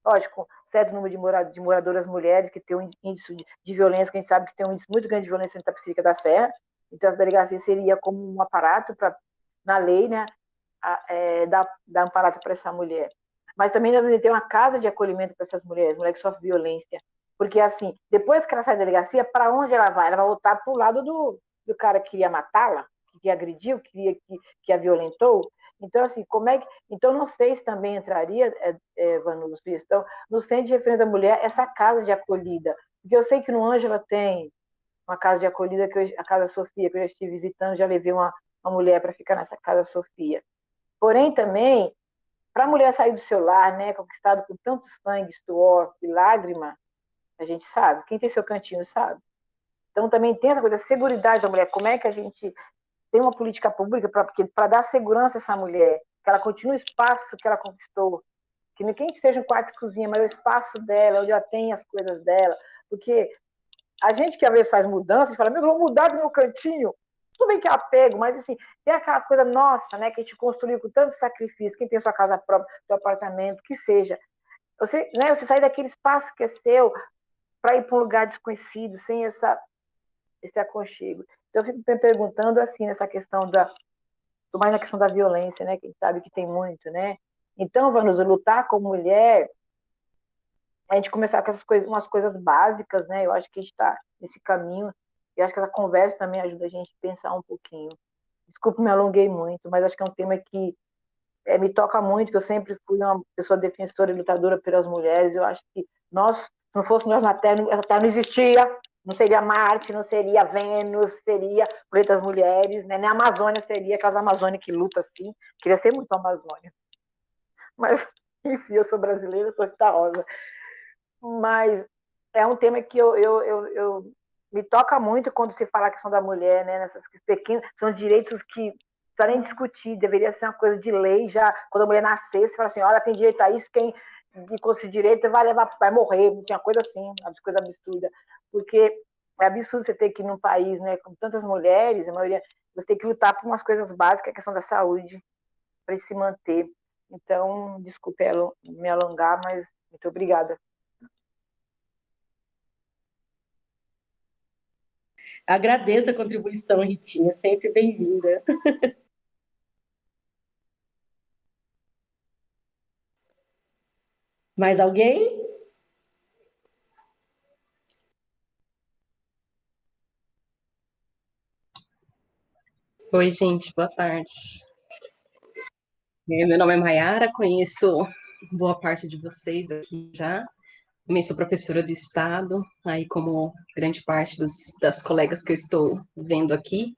lógico, certo número de moradoras mulheres que tem um índice de violência, que a gente sabe que tem um índice muito grande de violência em Itapecerica da Serra, então as delegacias seria como um aparato para, na lei, né, dar um aparato para essa mulher. Mas também deve ter uma casa de acolhimento para essas mulheres que sofrem violência, porque assim, depois que ela sai da delegacia, para onde ela vai? Ela vai voltar para o lado do cara que queria matá-la, que agrediu, que a violentou. Então, assim, como é que. Então, não sei se também entraria, Vanusa, sugestão, no Centro de Referência da Mulher, essa casa de acolhida. Porque eu sei que no Ângela tem uma casa de acolhida, a Casa Sofia, que eu já estive visitando, já levei uma mulher para ficar nessa Casa Sofia. Porém, também, para a mulher sair do seu lar, né, conquistado com tanto sangue, suor e lágrima, a gente sabe, quem tem seu cantinho sabe. Então, também tem essa coisa, a seguridade da mulher, como é que a gente tem uma política pública para dar segurança a essa mulher, que ela continue o espaço que ela conquistou, que nem que seja um quarto e cozinha, mas o espaço dela, onde ela tem as coisas dela, porque a gente que às vezes faz mudança, fala, meu, vou mudar do meu cantinho, tudo bem que é apego, mas assim, tem aquela coisa nossa, né, que a gente construiu com tanto sacrifício, quem tem sua casa própria, seu apartamento, que seja, você sair daquele espaço que é seu para ir para um lugar desconhecido, sem esse aconchego. Então, eu fico me perguntando, assim, nessa questão mais na questão da violência, né, que a gente sabe que tem muito, né? Então, Vanusa, lutar como mulher, a gente começar com essas coisas, umas coisas básicas, né? Eu acho que a gente está nesse caminho, e acho que essa conversa também ajuda a gente a pensar um pouquinho. Desculpe, me alonguei muito, mas acho que é um tema que me toca muito, que eu sempre fui uma pessoa defensora e lutadora pelas mulheres. Eu acho que nós, se não fôssemos nós na Terra, essa Terra não existia, não seria Marte, não seria Vênus, seria Planeta das Mulheres, né? Nem a Amazônia seria, aquelas Amazônia que luta assim. Queria ser muito Amazônia. Mas, enfim, eu sou brasileira, sou Rita Rosa. Mas é um tema que eu me toca muito quando se fala a questão da mulher, né? Nessas pequenas, são direitos que precisa nem discutir, deveria ser uma coisa de lei já, quando a mulher nascesse, fala assim, olha, tem direito a isso, quem com esse direito vai morrer, não tinha coisa assim, uma coisa absurda, porque é absurdo você ter que ir num país, né, com tantas mulheres, a maioria, você tem que lutar por umas coisas básicas, a questão da saúde, para se manter. Então, desculpe me alongar, mas muito obrigada. Agradeço a contribuição, Ritinha, sempre bem-vinda. Mais alguém? Oi, gente, boa tarde. Meu nome é Mayara, conheço boa parte de vocês aqui já. Também sou professora do Estado, aí como grande parte das colegas que eu estou vendo aqui.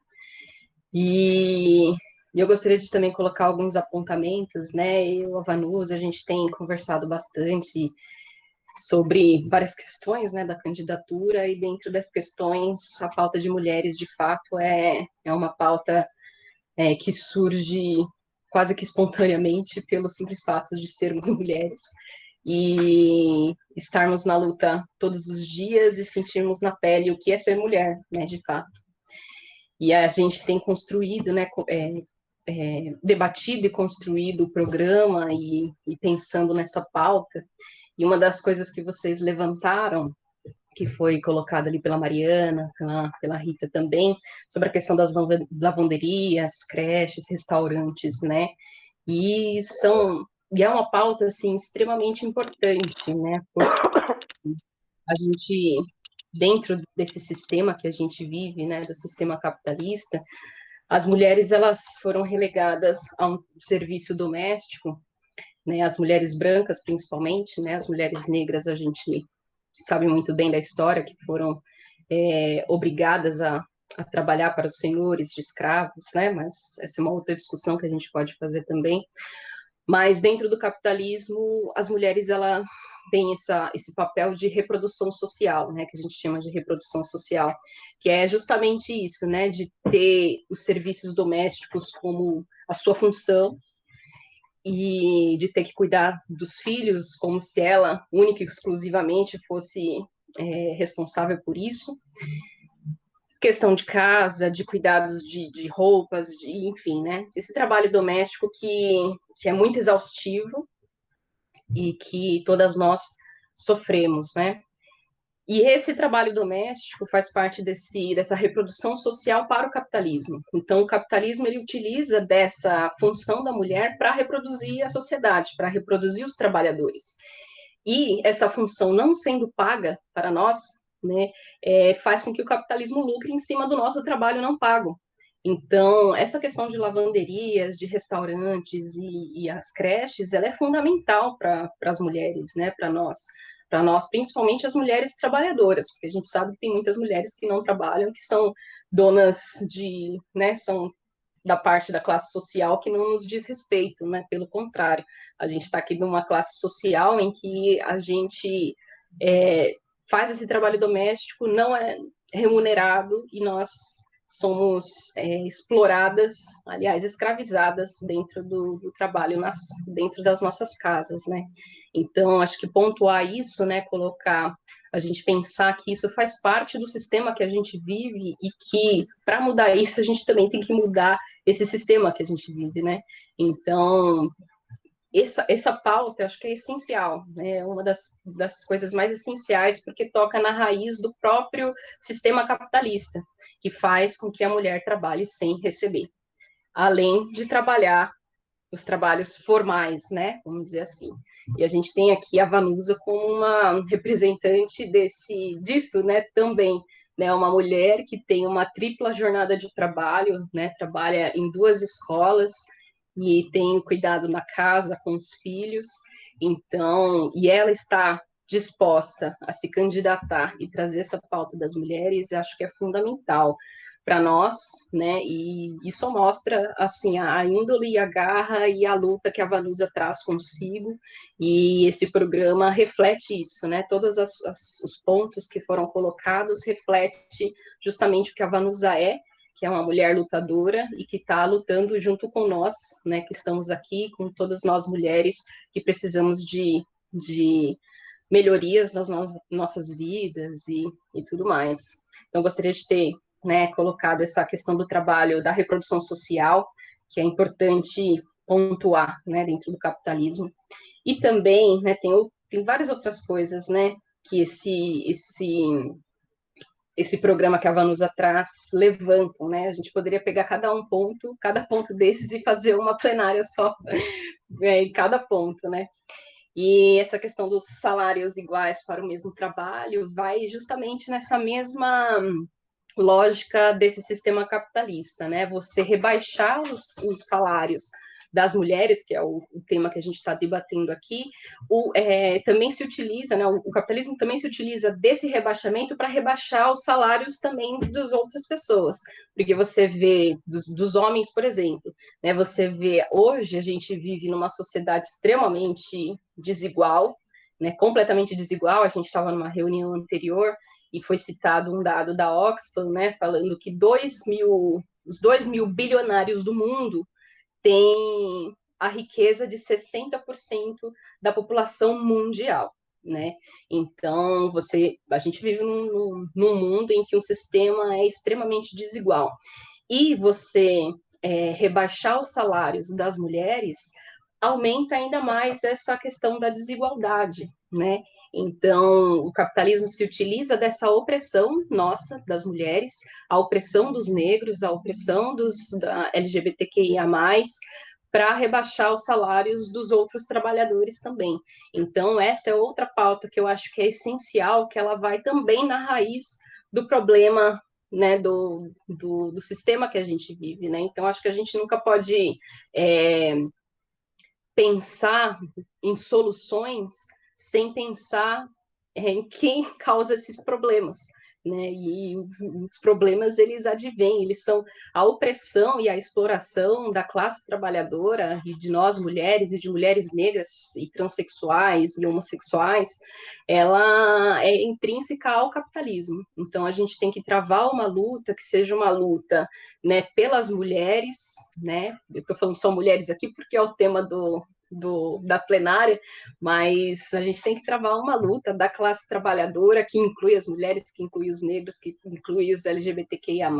E eu gostaria de também colocar alguns apontamentos, né? Eu, a Vanusa, a gente tem conversado bastante sobre várias questões, né, da candidatura, e dentro das questões, a pauta de mulheres, de fato, é uma pauta que surge quase que espontaneamente pelo simples fato de sermos mulheres e estarmos na luta todos os dias e sentirmos na pele o que é ser mulher, né, de fato. E a gente tem construído, né, debatido e construído o programa e pensando nessa pauta. E uma das coisas que vocês levantaram, que foi colocada ali pela Mariana, pela Rita também, sobre a questão das lavanderias, creches, restaurantes, né? E é uma pauta assim extremamente importante, né? Porque a gente dentro desse sistema que a gente vive, né, do sistema capitalista, as mulheres elas foram relegadas a um serviço doméstico, né? As mulheres brancas principalmente, né? As mulheres negras a gente sabe muito bem da história, que foram obrigadas a trabalhar para os senhores de escravos, né? Mas essa é uma outra discussão que a gente pode fazer também. Mas dentro do capitalismo, as mulheres elas têm esse papel de reprodução social, né, que a gente chama de reprodução social, que é justamente isso, né, de ter os serviços domésticos como a sua função e de ter que cuidar dos filhos como se ela única e exclusivamente fosse responsável por isso. Questão de casa, de cuidados de roupas, enfim, né? Esse trabalho doméstico que é muito exaustivo e que todas nós sofremos, né? E esse trabalho doméstico faz parte dessa reprodução social para o capitalismo. Então, o capitalismo ele utiliza dessa função da mulher para reproduzir a sociedade, para reproduzir os trabalhadores. E essa função não sendo paga para nós, né, faz com que o capitalismo lucre em cima do nosso trabalho não pago. Então, essa questão de lavanderias, de restaurantes e as creches, ela é fundamental para as mulheres, né, para nós, principalmente as mulheres trabalhadoras, porque a gente sabe que tem muitas mulheres que não trabalham, que são donas de, né, são da parte da classe social que não nos diz respeito, né? Pelo contrário, a gente está aqui numa classe social em que a gente faz esse trabalho doméstico, não é remunerado e nós somos exploradas, aliás, escravizadas dentro do trabalho, dentro das nossas casas, né? Então, acho que pontuar isso, né, colocar, a gente pensar que isso faz parte do sistema que a gente vive e que, para mudar isso, a gente também tem que mudar esse sistema que a gente vive, né? Então, essa pauta, eu acho que é essencial, né? É uma das coisas mais essenciais, porque toca na raiz do próprio sistema capitalista, que faz com que a mulher trabalhe sem receber, além de trabalhar os trabalhos formais, né? Vamos dizer assim. E a gente tem aqui a Vanusa como uma representante disso, né? Também, né? Uma mulher que tem uma tripla jornada de trabalho, né? Trabalha em 2 escolas e tem cuidado na casa com os filhos. Então, e ela está disposta a se candidatar e trazer essa pauta das mulheres, acho que é fundamental para nós, né? E isso mostra assim a índole e a garra e a luta que a Vanusa traz consigo. E esse programa reflete isso, né? Todos os pontos que foram colocados reflete justamente o que a Vanusa é, que é uma mulher lutadora e que está lutando junto com nós, né? Que estamos aqui com todas nós mulheres que precisamos de melhorias nas nossas vidas e tudo mais. Então, gostaria de ter, né, colocado essa questão do trabalho da reprodução social, que é importante pontuar, né, dentro do capitalismo. E também, né, tem várias outras coisas, né, que esse programa que a Vanusa traz levantam, né? A gente poderia pegar cada ponto desses e fazer uma plenária só em cada ponto, né? E essa questão dos salários iguais para o mesmo trabalho vai justamente nessa mesma lógica desse sistema capitalista, né? Você rebaixar os salários das mulheres, que é o tema que a gente está debatendo aqui, também se utiliza, né? O capitalismo também se utiliza desse rebaixamento para rebaixar os salários também das outras pessoas, porque você vê dos homens, por exemplo, né? Você vê hoje a gente vive numa sociedade extremamente desigual, né? Completamente desigual. A gente estava numa reunião anterior e foi citado um dado da Oxfam, né, falando que os 2 mil bilionários do mundo têm a riqueza de 60% da população mundial, né? Então, a gente vive num mundo em que o sistema é extremamente desigual. E você rebaixar os salários das mulheres aumenta ainda mais essa questão da desigualdade, né? Então, o capitalismo se utiliza dessa opressão nossa, das mulheres, a opressão dos negros, a opressão da LGBTQIA+, para rebaixar os salários dos outros trabalhadores também. Então, essa é outra pauta que eu acho que é essencial, que ela vai também na raiz do problema, né, do sistema que a gente vive, né? Então, acho que a gente nunca pode pensar em soluções sem pensar em quem causa esses problemas, né? E os problemas, eles advêm, eles são a opressão e a exploração da classe trabalhadora e de nós mulheres e de mulheres negras e transexuais e homossexuais, ela é intrínseca ao capitalismo. Então, a gente tem que travar uma luta que seja uma luta, né, pelas mulheres, né? Eu estou falando só mulheres aqui porque é o tema da plenária, mas a gente tem que travar uma luta da classe trabalhadora, que inclui as mulheres, que inclui os negros, que inclui os LGBTQIA+,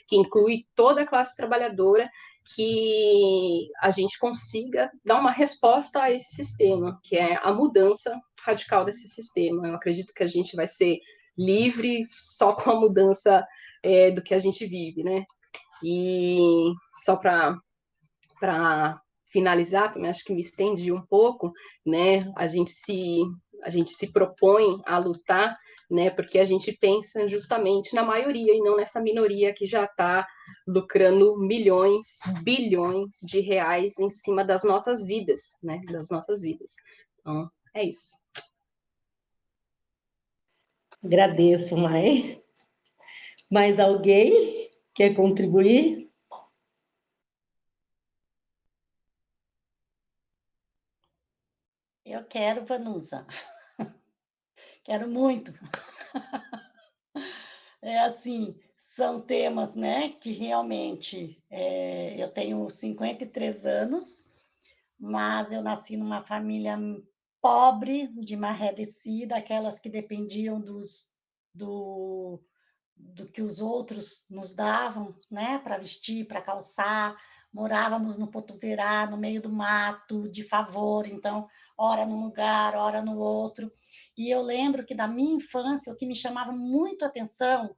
que inclui toda a classe trabalhadora, que a gente consiga dar uma resposta a esse sistema, que é a mudança radical desse sistema. Eu acredito que a gente vai ser livre só com a mudança do que a gente vive, né? E só para finalizar, também acho que me estendi um pouco, né? A gente se propõe a lutar, né? Porque a gente pensa justamente na maioria e não nessa minoria que já está lucrando milhões, bilhões de reais em cima das nossas vidas, né? Das nossas vidas. Então, é isso. Agradeço, Mai. Mais alguém quer contribuir? Eu quero, Vanusa. Quero muito. É assim, são temas, né, que realmente eu tenho 53 anos, mas eu nasci numa família pobre, de maré descida, aquelas que dependiam do, do que os outros nos davam, né, para vestir, para calçar. Morávamos no Potoverá, no meio do mato, de favor, então, ora num lugar, ora no outro. E eu lembro que da minha infância, o que me chamava muito a atenção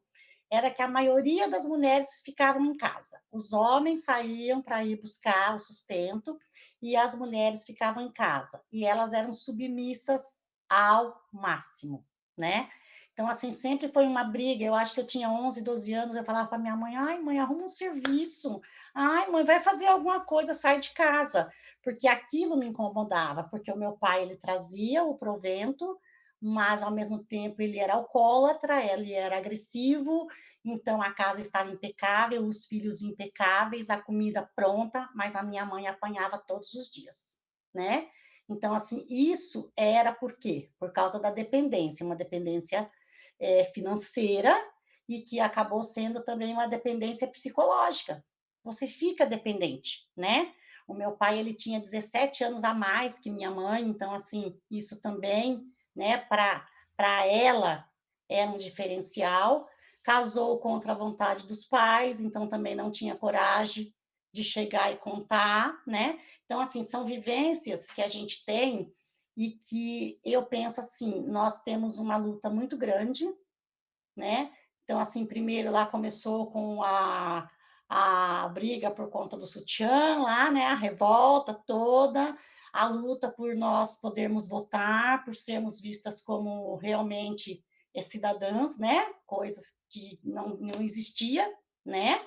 era que a maioria das mulheres ficavam em casa. Os homens saíam para ir buscar o sustento e as mulheres ficavam em casa. E elas eram submissas ao máximo, né? Então, assim, sempre foi uma briga. Eu acho que eu tinha 11, 12 anos, eu falava para minha mãe, ai, mãe, arruma um serviço. Ai, mãe, vai fazer alguma coisa, sai de casa. Porque aquilo me incomodava, porque o meu pai, ele trazia o provento, mas, ao mesmo tempo, ele era alcoólatra, ele era agressivo, então a casa estava impecável, os filhos impecáveis, a comida pronta, mas a minha mãe apanhava todos os dias, né? Então, assim, isso era por quê? Por causa da dependência, uma dependência financeira e que acabou sendo também uma dependência psicológica. Você fica dependente, né? O meu pai, ele tinha 17 anos a mais que minha mãe, então, assim, isso também, né, para ela era um diferencial. Casou contra a vontade dos pais, então também não tinha coragem de chegar e contar, né? Então, assim, são vivências que a gente tem e que eu penso assim, nós temos uma luta muito grande, né? Então, assim, primeiro lá começou com a briga por conta do sutiã, lá, né? A revolta toda, a luta por nós podermos votar, por sermos vistas como realmente cidadãs, né? Coisas que não existia, né?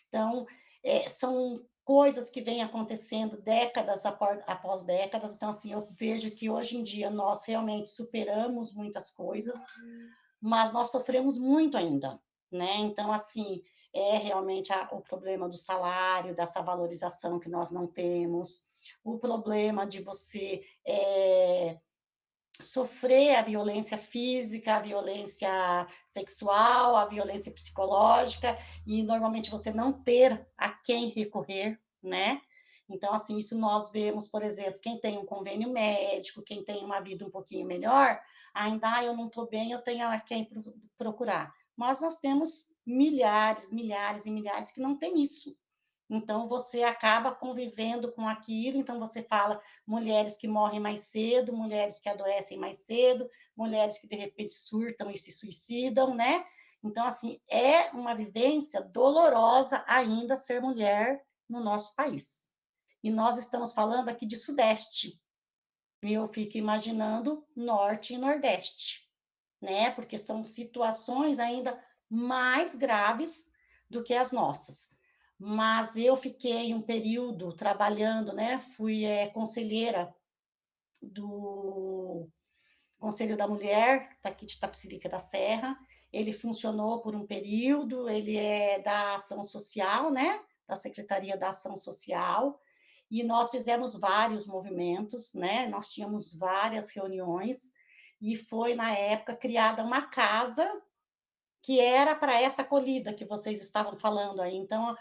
Então, são coisas que vêm acontecendo décadas após décadas. Então, assim, eu vejo que hoje em dia nós realmente superamos muitas coisas, mas nós sofremos muito ainda, né? Então, assim, é realmente o problema do salário, dessa valorização que nós não temos, o problema de você sofrer a violência física, a violência sexual, a violência psicológica, e normalmente você não ter a quem recorrer, né? Então, assim, isso nós vemos, por exemplo, quem tem um convênio médico, quem tem uma vida um pouquinho melhor, ainda, eu não estou bem, eu tenho a quem procurar. Mas nós temos milhares, milhares e milhares que não têm isso. Então, você acaba convivendo com aquilo, então você fala mulheres que morrem mais cedo, mulheres que adoecem mais cedo, mulheres que, de repente, surtam e se suicidam, né? Então, assim, é uma vivência dolorosa ainda ser mulher no nosso país. E nós estamos falando aqui de Sudeste, e eu fico imaginando Norte e Nordeste, né? Porque são situações ainda mais graves do que as nossas. Mas eu fiquei um período trabalhando, né? Fui conselheira Conselho da Mulher, daqui de Itapecerica da Serra. Ele funcionou por um período, ele é da Ação Social, né? Da Secretaria da Ação Social, e nós fizemos vários movimentos, né? Nós tínhamos várias reuniões, e foi, na época, criada uma casa que era para essa acolhida que vocês estavam falando aí. Então,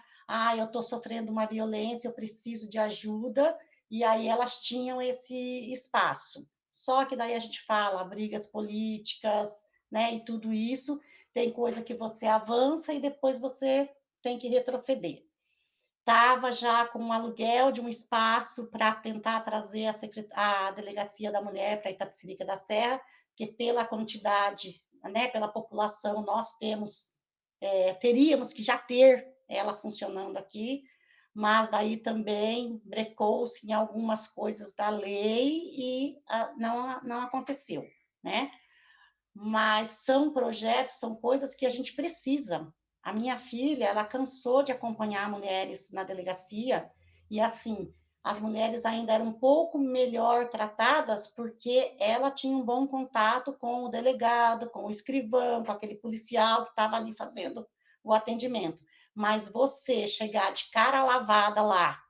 eu estou sofrendo uma violência, eu preciso de ajuda, e aí elas tinham esse espaço. Só que daí a gente fala brigas políticas, né, e tudo isso, tem coisa que você avança e depois você tem que retroceder. Estava já com um aluguel de um espaço para tentar trazer a Delegacia da Mulher para Itapecerica da Serra, que pela quantidade, né, pela população, nós teríamos que já ter ela funcionando aqui, mas daí também brecou-se em algumas coisas da lei e não aconteceu, né? Mas são projetos, são coisas que a gente precisa. A minha filha, ela cansou de acompanhar mulheres na delegacia, e assim, as mulheres ainda eram um pouco melhor tratadas, porque ela tinha um bom contato com o delegado, com o escrivão, com aquele policial que estava ali fazendo o atendimento. Mas você chegar de cara lavada lá,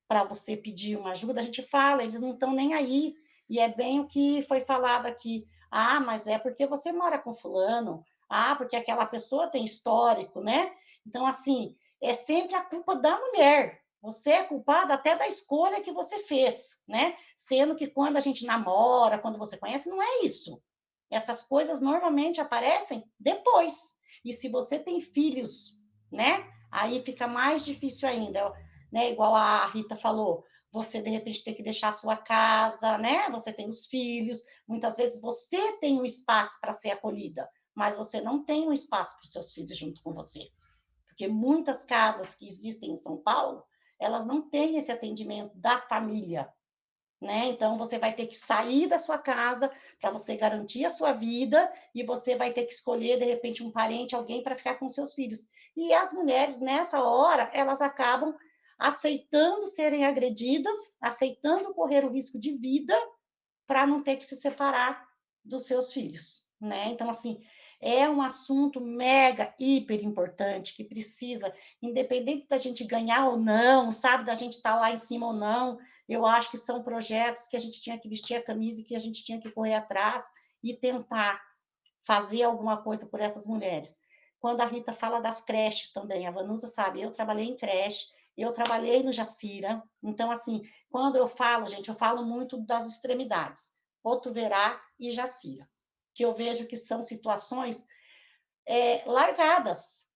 para você pedir uma ajuda, a gente fala, eles não estão nem aí, e é bem o que foi falado aqui. Mas é porque você mora com fulano. Porque aquela pessoa tem histórico, né? Então, assim, é sempre a culpa da mulher. Você é culpada até da escolha que você fez, né? Sendo que quando a gente namora, quando você conhece, não é isso. Essas coisas normalmente aparecem depois. E se você tem filhos, né? Aí fica mais difícil ainda, né? Igual a Rita falou, você de repente tem que deixar a sua casa, né? Você tem os filhos, muitas vezes você tem um espaço para ser acolhida, mas você não tem um espaço para os seus filhos junto com você. Porque muitas casas que existem em São Paulo, elas não têm esse atendimento da família, né? Então você vai ter que sair da sua casa para você garantir a sua vida, e você vai ter que escolher de repente um parente, alguém para ficar com seus filhos. E as mulheres nessa hora, elas acabam aceitando serem agredidas, aceitando correr o risco de vida para não ter que se separar dos seus filhos, né? Então, assim, é um assunto mega, hiper importante, que precisa, independente da gente ganhar ou não, sabe, da gente estar lá em cima ou não, eu acho que são projetos que a gente tinha que vestir a camisa e que a gente tinha que correr atrás e tentar fazer alguma coisa por essas mulheres. Quando a Rita fala das creches também, a Vanusa sabe, eu trabalhei em creche, eu trabalhei no Jacira, então, assim, quando eu falo, gente, eu falo muito das extremidades, Botuverá e Jacira, que eu vejo que são situações largadas.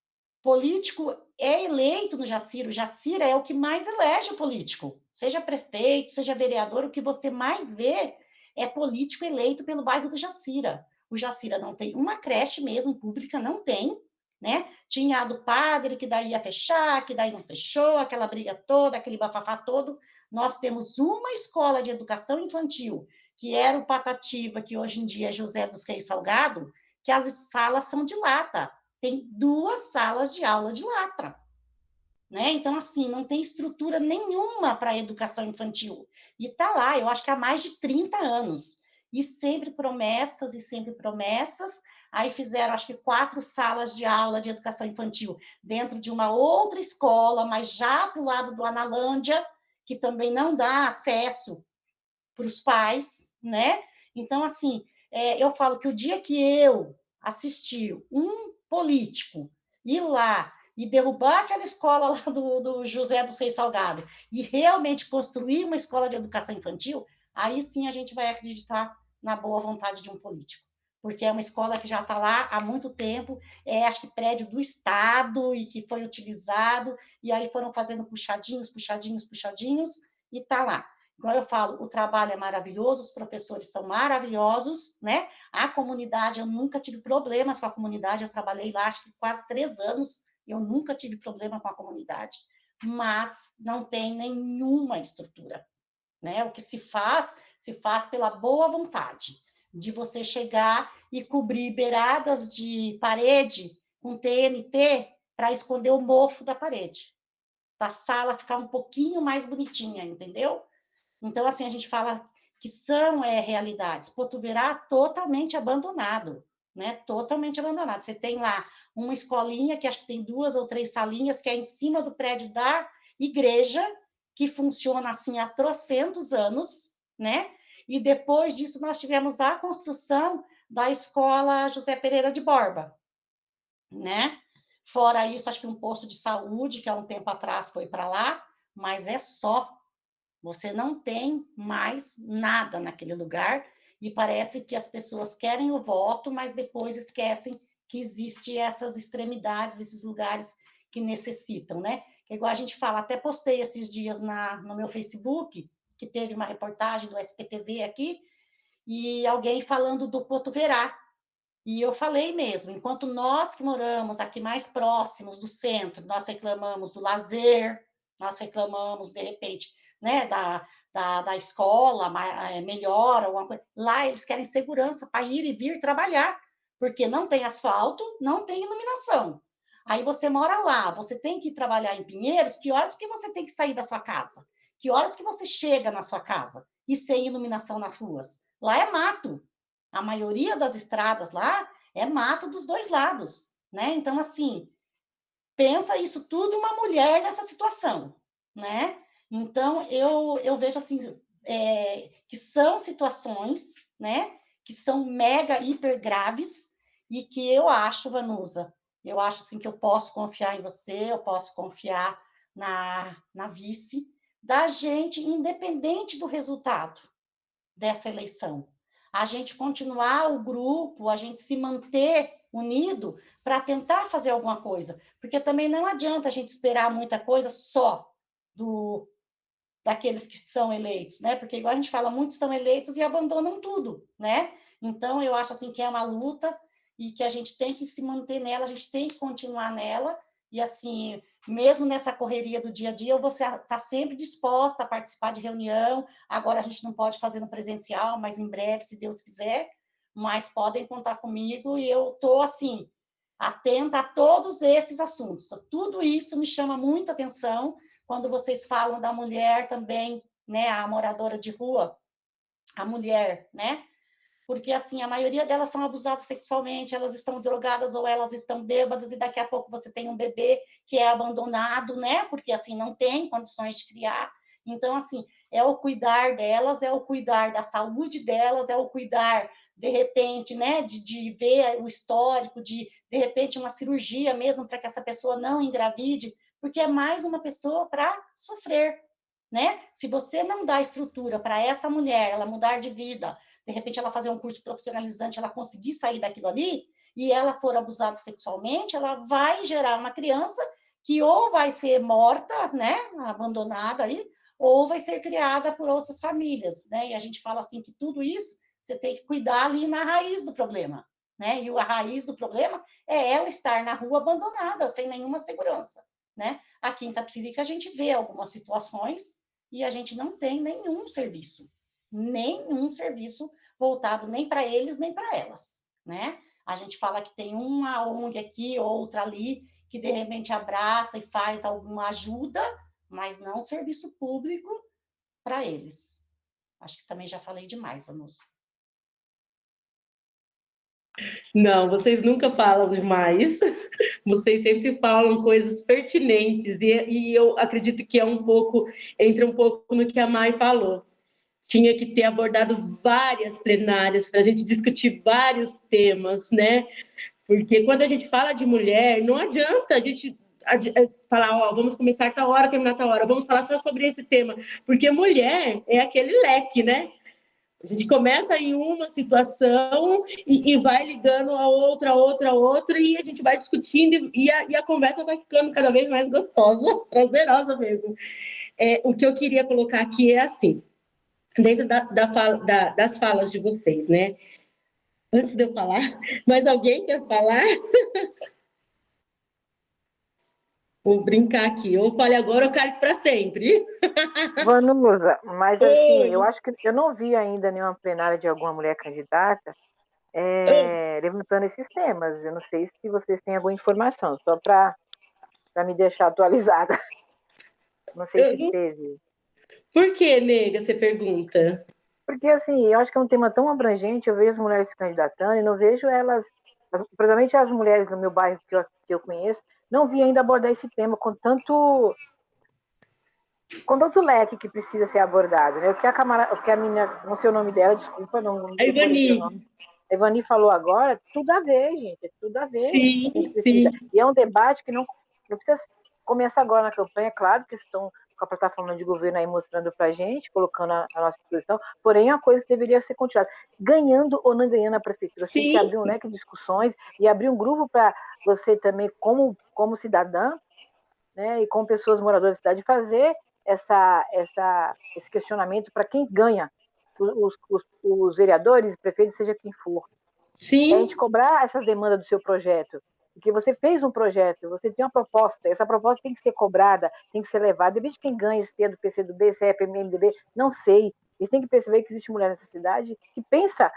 Político é eleito no Jacira, o Jacira é o que mais elege o político, seja prefeito, seja vereador, o que você mais vê é político eleito pelo bairro do Jacira. O Jacira não tem uma creche mesmo, pública, não tem, né? Tinha a do padre, que daí ia fechar, que daí não fechou, aquela briga toda, aquele bafafá todo. Nós temos uma escola de educação infantil, que era o Patativa, que hoje em dia é José dos Reis Salgado, que as salas são de lata. Tem 2 salas de aula de lata. Né? Então, assim, não tem estrutura nenhuma para a educação infantil. E está lá, eu acho que há mais de 30 anos. E sempre promessas, e sempre promessas. Aí fizeram, acho que 4 salas de aula de educação infantil dentro de uma outra escola, mas já para o lado do Analândia, que também não dá acesso para os pais, né? Então, assim, eu falo que o dia que eu assistir um político ir lá e derrubar aquela escola lá do José dos Reis Salgado e realmente construir uma escola de educação infantil, aí sim a gente vai acreditar na boa vontade de um político. Porque é uma escola que já está lá há muito tempo, acho que prédio do Estado e que foi utilizado, e aí foram fazendo puxadinhos, e está lá. Igual eu falo, o trabalho é maravilhoso, os professores são maravilhosos, né? A comunidade, eu nunca tive problemas com a comunidade, eu trabalhei lá, acho que quase 3 anos, eu nunca tive problema com a comunidade, mas não tem nenhuma estrutura, né? O que se faz pela boa vontade, de você chegar e cobrir beiradas de parede com TNT para esconder o mofo da parede, para a sala ficar um pouquinho mais bonitinha, entendeu? Então, assim, a gente fala que são realidades. Potuverá totalmente abandonado, né? Totalmente abandonado. Você tem lá uma escolinha que acho que tem 2 ou 3 salinhas, que é em cima do prédio da igreja, que funciona assim há trocentos anos, né? E depois disso nós tivemos a construção da escola José Pereira de Borba, né? Fora isso, acho que um posto de saúde, que há um tempo atrás foi para lá, mas é só. Você não tem mais nada naquele lugar e parece que as pessoas querem o voto, mas depois esquecem que existem essas extremidades, esses lugares que necessitam, né? Que igual a gente fala, até postei esses dias no meu Facebook, que teve uma reportagem do SPTV aqui, e alguém falando do Potuverá. E eu falei mesmo, enquanto nós que moramos aqui mais próximos do centro, nós reclamamos do lazer, nós reclamamos, de repente, né, da escola melhor, alguma coisa. Lá eles querem segurança para ir e vir trabalhar, porque não tem asfalto, não tem iluminação. Aí você mora lá, você tem que ir trabalhar em Pinheiros, que horas que você tem que sair da sua casa? Que horas que você chega na sua casa? E sem iluminação nas ruas? Lá é mato. A maioria das estradas lá é mato dos 2 lados, né? Então, assim, pensa isso tudo uma mulher nessa situação, né? Então, eu vejo, assim, que são situações, né? Que são mega, hiper graves e que eu acho, Vanusa, eu acho, assim, que eu posso confiar em você, eu posso confiar na vice, da gente, independente do resultado dessa eleição. A gente continuar o grupo, a gente se manter unido para tentar fazer alguma coisa. Porque também não adianta a gente esperar muita coisa só daqueles que são eleitos, né? Porque, igual a gente fala, muitos são eleitos e abandonam tudo, né? Então, eu acho assim que é uma luta e que a gente tem que se manter nela, a gente tem que continuar nela, e assim, mesmo nessa correria do dia a dia, eu vou estar sempre disposta a participar de reunião. Agora a gente não pode fazer no presencial, mas em breve, se Deus quiser, mas podem contar comigo, e eu estou, assim, atenta a todos esses assuntos. Tudo isso me chama muita atenção, quando vocês falam da mulher também, né, a moradora de rua, a mulher, né? Porque, assim, a maioria delas são abusadas sexualmente, elas estão drogadas ou elas estão bêbadas, e daqui a pouco você tem um bebê que é abandonado, né? Porque, assim, não tem condições de criar. Então, assim, é o cuidar delas, é o cuidar da saúde delas, é o cuidar, de repente, né, de ver o histórico, de repente, uma cirurgia mesmo, para que essa pessoa não engravide, porque é mais uma pessoa para sofrer, né? Se você não dá estrutura para essa mulher, ela mudar de vida, de repente ela fazer um curso profissionalizante, ela conseguir sair daquilo ali, e ela for abusada sexualmente, ela vai gerar uma criança que ou vai ser morta, né, abandonada aí, ou vai ser criada por outras famílias, né? E a gente fala assim que tudo isso você tem que cuidar ali na raiz do problema, né? E a raiz do problema é ela estar na rua abandonada, sem nenhuma segurança, né? Aqui em Itapecerica a gente vê algumas situações e a gente não tem nenhum serviço voltado nem para eles, nem para elas, né? A gente fala que tem uma ONG aqui, outra ali, que de repente abraça e faz alguma ajuda, mas não serviço público para eles. Acho que também já falei demais, Vanusa. Não, vocês nunca falam demais. Vocês sempre falam coisas pertinentes, e eu acredito que entra um pouco no que a Mai falou. Tinha que ter abordado várias plenárias para a gente discutir vários temas, né? Porque quando a gente fala de mulher, não adianta a gente falar, ó, vamos começar tal hora, terminar tal hora, vamos falar só sobre esse tema, porque mulher é aquele leque, né? A gente começa em uma situação e vai ligando a outra, e a gente vai discutindo, e a conversa vai ficando cada vez mais gostosa, prazerosa mesmo. O que eu queria colocar aqui é assim, dentro das falas de vocês, né? Antes de eu falar, mais alguém quer falar? Vou brincar aqui. Ou fale agora ou cale para sempre. Vanusa, mas assim, Oi. eu acho que eu não vi ainda nenhuma plenária de alguma mulher candidata levantando esses temas. Eu não sei se vocês têm alguma informação, só para me deixar atualizada. Não sei se teve. Por que, nega, você pergunta? Porque, assim, eu acho que é um tema tão abrangente, eu vejo as mulheres se candidatando e não vejo elas, principalmente as mulheres no meu bairro que eu conheço, não vi ainda abordar esse tema com tanto leque que precisa ser abordado, né? O que a menina, não sei o nome dela, desculpa, não A decorei Ivani, seu nome. A Ivani falou agora, tudo a ver, gente, é tudo a ver. A gente sim, precisa. sim, E é um debate que não precisa começar agora na campanha, claro, que estão com a plataforma de governo aí mostrando para a gente, colocando a nossa posição, porém é uma coisa que deveria ser continuada. Ganhando ou não ganhando a prefeitura, você tem que sim, abrir um leque de discussões e abrir um grupo para você também, como cidadã, né, e com pessoas moradoras da cidade, fazer esse questionamento para quem ganha, os vereadores, prefeitos, seja quem for. É a gente sim, cobrar essas demandas do seu projeto. Porque você fez um projeto, você tem uma proposta, essa proposta tem que ser cobrada, tem que ser levada. Depende de quem ganha, se é do PCdoB, se é PMDB, não sei. Eles têm que perceber que existe mulher nessa cidade que pensa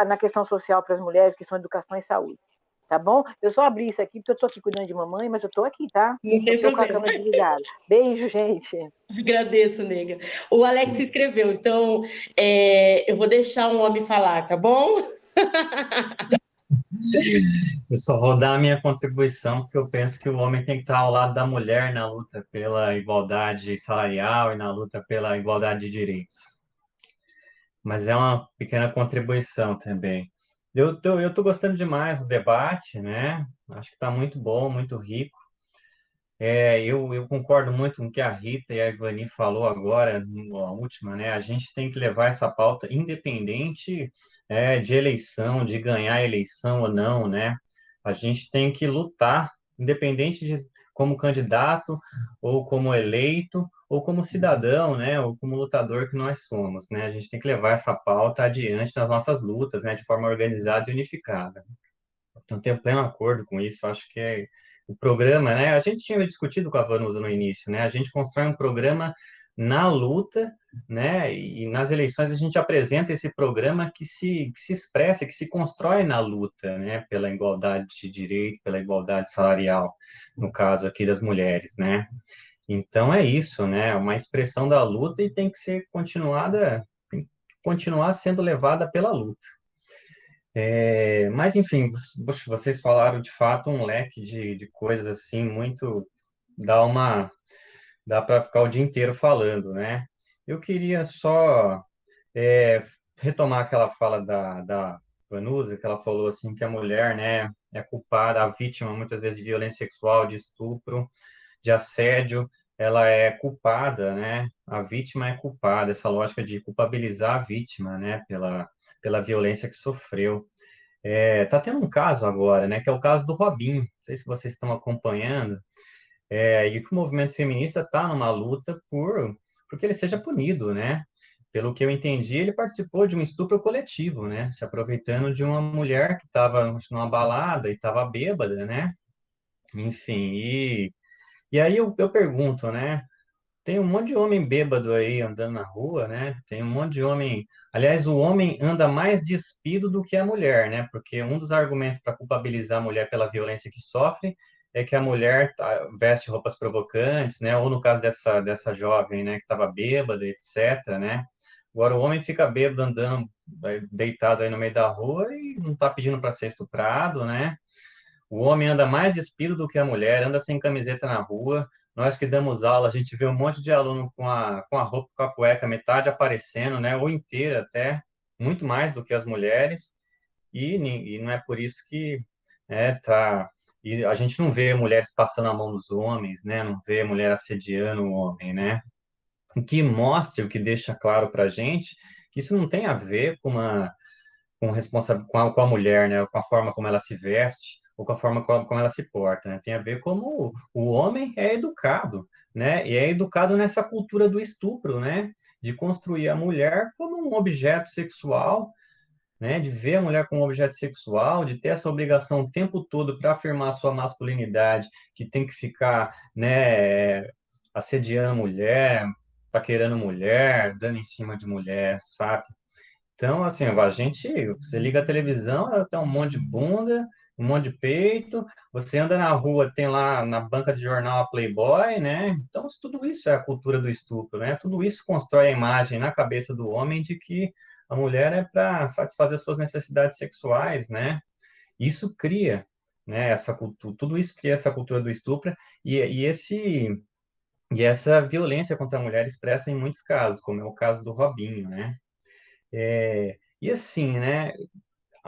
na questão social para as mulheres, questão de educação e saúde. Tá bom? Eu só abri isso aqui porque eu estou aqui cuidando de mamãe, mas eu estou aqui, tá? não Eu tem estou com a problema. câmera desligada. Beijo, gente. Agradeço, nega. O Alex escreveu, então eu vou deixar um homem falar, tá bom? Eu só vou dar a minha contribuição, porque eu penso que o homem tem que estar ao lado da mulher na luta pela igualdade salarial e na luta pela igualdade de direitos. Mas é uma pequena contribuição também. Eu tô gostando demais do debate, né? Acho que está muito bom, muito rico. Eu concordo muito com o que a Rita e a Ivani falou agora, a última, né? A gente tem que levar essa pauta independente, de eleição, de ganhar a eleição ou não, né? A gente tem que lutar, independente de como candidato, ou como eleito, ou como cidadão, né? Ou como lutador que nós somos, né? A gente tem que levar essa pauta adiante nas nossas lutas, né? De forma organizada e unificada. Então, tenho pleno acordo com isso. Acho que o programa, né? A gente tinha discutido com a Vanusa no início, né? A gente constrói um programa na luta, né? E nas eleições a gente apresenta esse programa que se expressa, que se constrói na luta, né? Pela igualdade de direito, pela igualdade salarial, no caso aqui das mulheres, né? Então é isso, né? Uma expressão da luta e tem que ser continuada, tem que continuar sendo levada pela luta. Mas, enfim, vocês falaram de fato um leque de coisas assim, muito. Dá uma. Dá para ficar o dia inteiro falando, né? Eu queria só é, retomar aquela fala da Vanusa, que ela falou assim que a mulher, né, é culpada, a vítima muitas vezes de violência sexual, de estupro, de assédio, ela é culpada, né? A vítima é culpada, essa lógica de culpabilizar a vítima, né, pela violência que sofreu. Tá tendo um caso agora, né, que é o caso do Robinho. Não sei se vocês estão acompanhando, e que o movimento feminista está numa luta porque ele seja punido, né? Pelo que eu entendi, ele participou de um estupro coletivo, né? Se aproveitando de uma mulher que estava numa balada e estava bêbada, né? Enfim, e aí eu pergunto, né? Tem um monte de homem bêbado aí andando na rua, né? Tem um monte de homem. Aliás, o homem anda mais despido do que a mulher, né? Porque um dos argumentos para culpabilizar a mulher pela violência que sofre é que a mulher veste roupas provocantes, né? Ou no caso dessa jovem, né, que estava bêbada, etc, né? Agora o homem fica bêbado andando deitado aí no meio da rua e não está pedindo para ser estuprado, né? O homem anda mais despido do que a mulher, anda sem camiseta na rua. Nós que damos aula, a gente vê um monte de aluno com a roupa, com a cueca, metade aparecendo, né? Ou inteira até, muito mais do que as mulheres. E não é por isso que tá. E a gente não vê mulheres passando a mão nos homens, né? Não vê mulher assediando o homem, né? O que mostra, o que deixa claro para a gente que isso não tem a ver com a mulher, né? Com a forma como ela se veste ou com a forma como ela se porta, né? Tem a ver como o homem é educado, né? E é educado nessa cultura do estupro, né? De construir a mulher como um objeto sexual, né? De ver a mulher como um objeto sexual, de ter essa obrigação o tempo todo para afirmar a sua masculinidade, que tem que ficar, né? Assediando a mulher, paquerando mulher, dando em cima de mulher, sabe? Então, assim, a gente, você liga a televisão, tem um monte de bunda, um monte de peito, você anda na rua, tem lá na banca de jornal a Playboy, né? Então, tudo isso é a cultura do estupro, né? Tudo isso constrói a imagem na cabeça do homem de que a mulher é para satisfazer suas necessidades sexuais, né? Isso cria, né, essa cultura, tudo isso cria essa cultura do estupro e essa violência contra a mulher expressa em muitos casos, como é o caso do Robinho, né? E assim, né,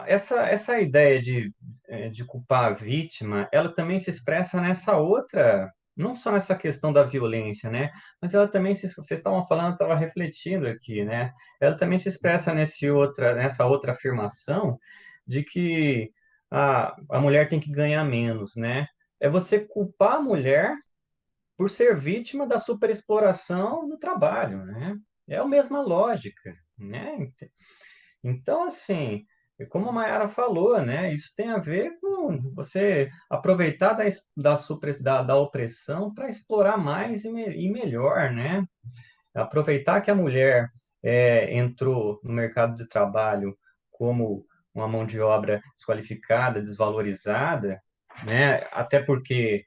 essa ideia de culpar a vítima, ela também se expressa nessa outra, não só nessa questão da violência, né? Mas ela também, se vocês estavam falando, eu estava refletindo aqui, né? Ela também se expressa nessa outra afirmação de que a mulher tem que ganhar menos, né? É você culpar a mulher por ser vítima da superexploração no trabalho, né? É a mesma lógica, né? Então, assim, como a Mayara falou, né, isso tem a ver com você aproveitar da opressão para explorar mais e melhor, né? Aproveitar que a mulher entrou no mercado de trabalho como uma mão de obra desqualificada, desvalorizada, né? Até porque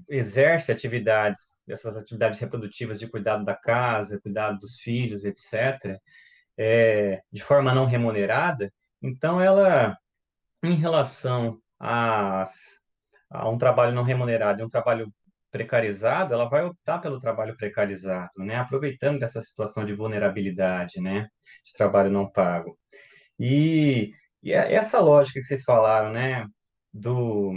exerce essas atividades reprodutivas de cuidado da casa, cuidado dos filhos, etc., de forma não remunerada, então ela, em relação a um trabalho não remunerado e um trabalho precarizado, ela vai optar pelo trabalho precarizado, né? Aproveitando dessa situação de vulnerabilidade, né? De trabalho não pago. Essa lógica que vocês falaram, né? Do,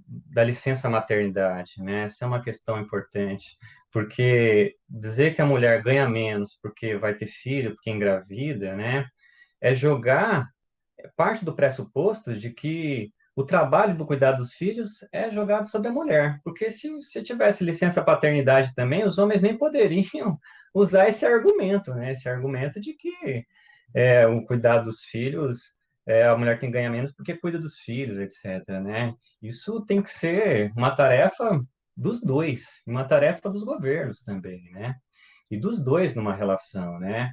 da licença maternidade, né? Essa é uma questão importante, porque dizer que a mulher ganha menos porque vai ter filho, porque engravida, né? É jogar parte do pressuposto de que o trabalho do cuidado dos filhos é jogado sobre a mulher, porque se tivesse licença paternidade também, os homens nem poderiam usar esse argumento, né? Esse argumento de que o cuidado dos filhos, a mulher tem que ganhar menos porque cuida dos filhos, etc., né? Isso tem que ser uma tarefa dos dois, uma tarefa dos governos também, né? E dos dois numa relação, né?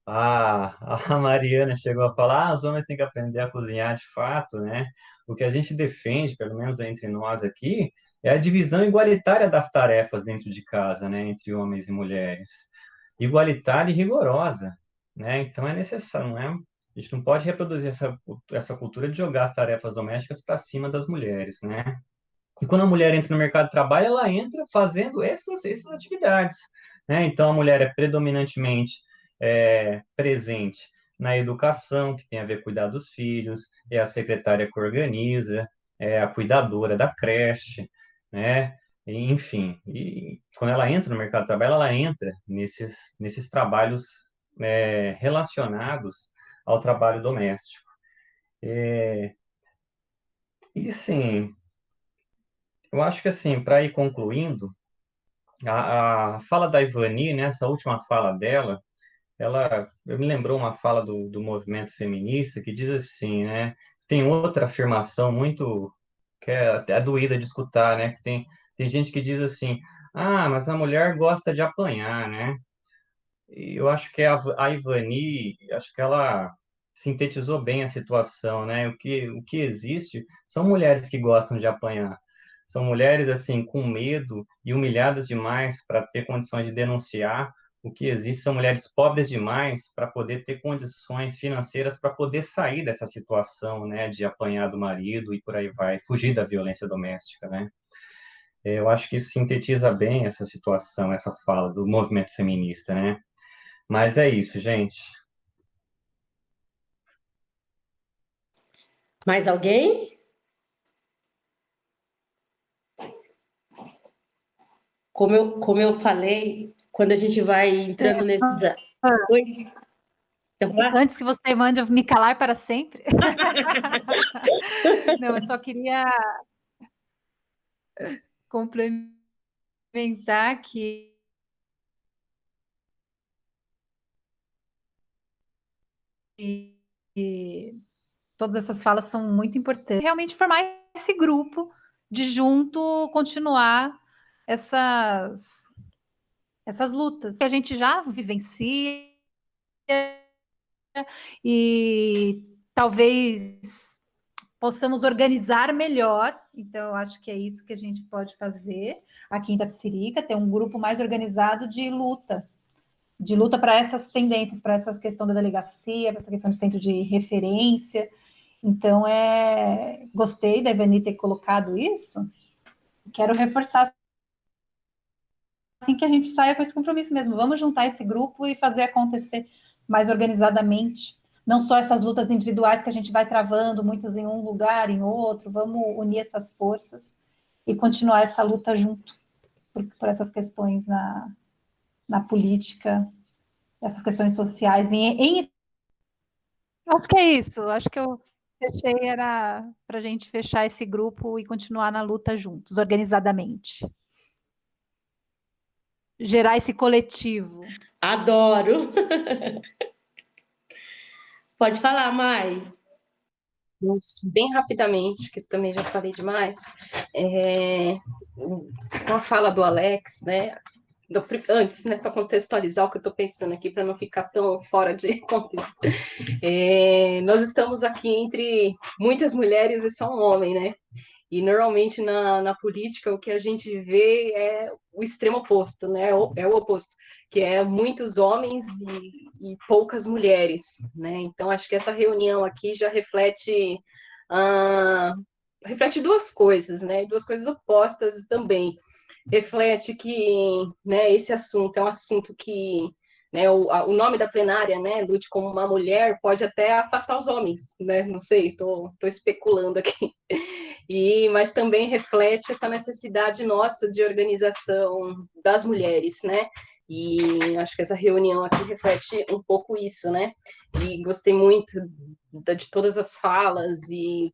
A Mariana chegou a falar, os homens têm que aprender a cozinhar de fato, né? O que a gente defende, pelo menos entre nós aqui, é a divisão igualitária das tarefas dentro de casa, né? Entre homens e mulheres. Igualitária e rigorosa, né? Então é necessário, não é? A gente não pode reproduzir essa cultura de jogar as tarefas domésticas para cima das mulheres, né? E quando a mulher entra no mercado de trabalho, ela entra fazendo essas atividades, né? Então, a mulher é predominantemente presente na educação, que tem a ver com cuidar dos filhos, é a secretária que organiza, é a cuidadora da creche, né? Enfim, e quando ela entra no mercado de trabalho, ela entra nesses trabalhos relacionados ao trabalho doméstico. E, sim, eu acho que, assim, para ir concluindo, a fala da Ivani, né, essa última fala dela, eu me lembrou uma fala do movimento feminista que diz assim, né, tem outra afirmação muito, que é até doída de escutar, né, que tem gente que diz assim, mas a mulher gosta de apanhar, né, e eu acho que a Ivani, acho que ela sintetizou bem a situação, né, o que existe são mulheres que gostam de apanhar, são mulheres, assim, com medo e humilhadas demais para ter condições de denunciar. O que existe são mulheres pobres demais para poder ter condições financeiras para poder sair dessa situação, né, de apanhar do marido e por aí vai, fugir da violência doméstica, né? Eu acho que isso sintetiza bem essa situação, essa fala do movimento feminista, né? Mas é isso, gente. Mais alguém? Como eu falei, quando a gente vai entrando nesses. Oi? Quer falar? Antes que você mande eu me calar para sempre. Não, eu só queria complementar que todas essas falas são muito importantes. Realmente formar esse grupo de junto continuar essas lutas que a gente já vivencia e talvez possamos organizar melhor. Então, eu acho que é isso que a gente pode fazer aqui em Itapecerica, ter um grupo mais organizado de luta para essas tendências, para essa questão da delegacia, para essa questão de centro de referência. Então, gostei da Ivani ter colocado isso. Quero reforçar assim que a gente saia com esse compromisso mesmo. Vamos juntar esse grupo e fazer acontecer mais organizadamente. Não só essas lutas individuais que a gente vai travando, muitos em um lugar, em outro. Vamos unir essas forças e continuar essa luta junto por essas questões na política, essas questões sociais. Acho que é isso. Acho que eu fechei, era para a gente fechar esse grupo e continuar na luta juntos, organizadamente. Gerar esse coletivo. Adoro. Pode falar, Mai. Bem rapidamente, que eu também já falei demais, com a fala do Alex, né? Antes, né, para contextualizar o que eu estou pensando aqui, para não ficar tão fora de contexto. Nós estamos aqui entre muitas mulheres e só um homem, né? E normalmente na política o que a gente vê é o extremo oposto, né? É o oposto, que é muitos homens e poucas mulheres, né? Então acho que essa reunião aqui já reflete duas coisas, né? Duas coisas opostas também. Reflete que, né, esse assunto é um assunto que, né, o nome da plenária, né, Lute como uma mulher, pode até afastar os homens, né? Não sei, tô especulando aqui. Mas também reflete essa necessidade nossa de organização das mulheres, né? E acho que essa reunião aqui reflete um pouco isso, né? E gostei muito de todas as falas e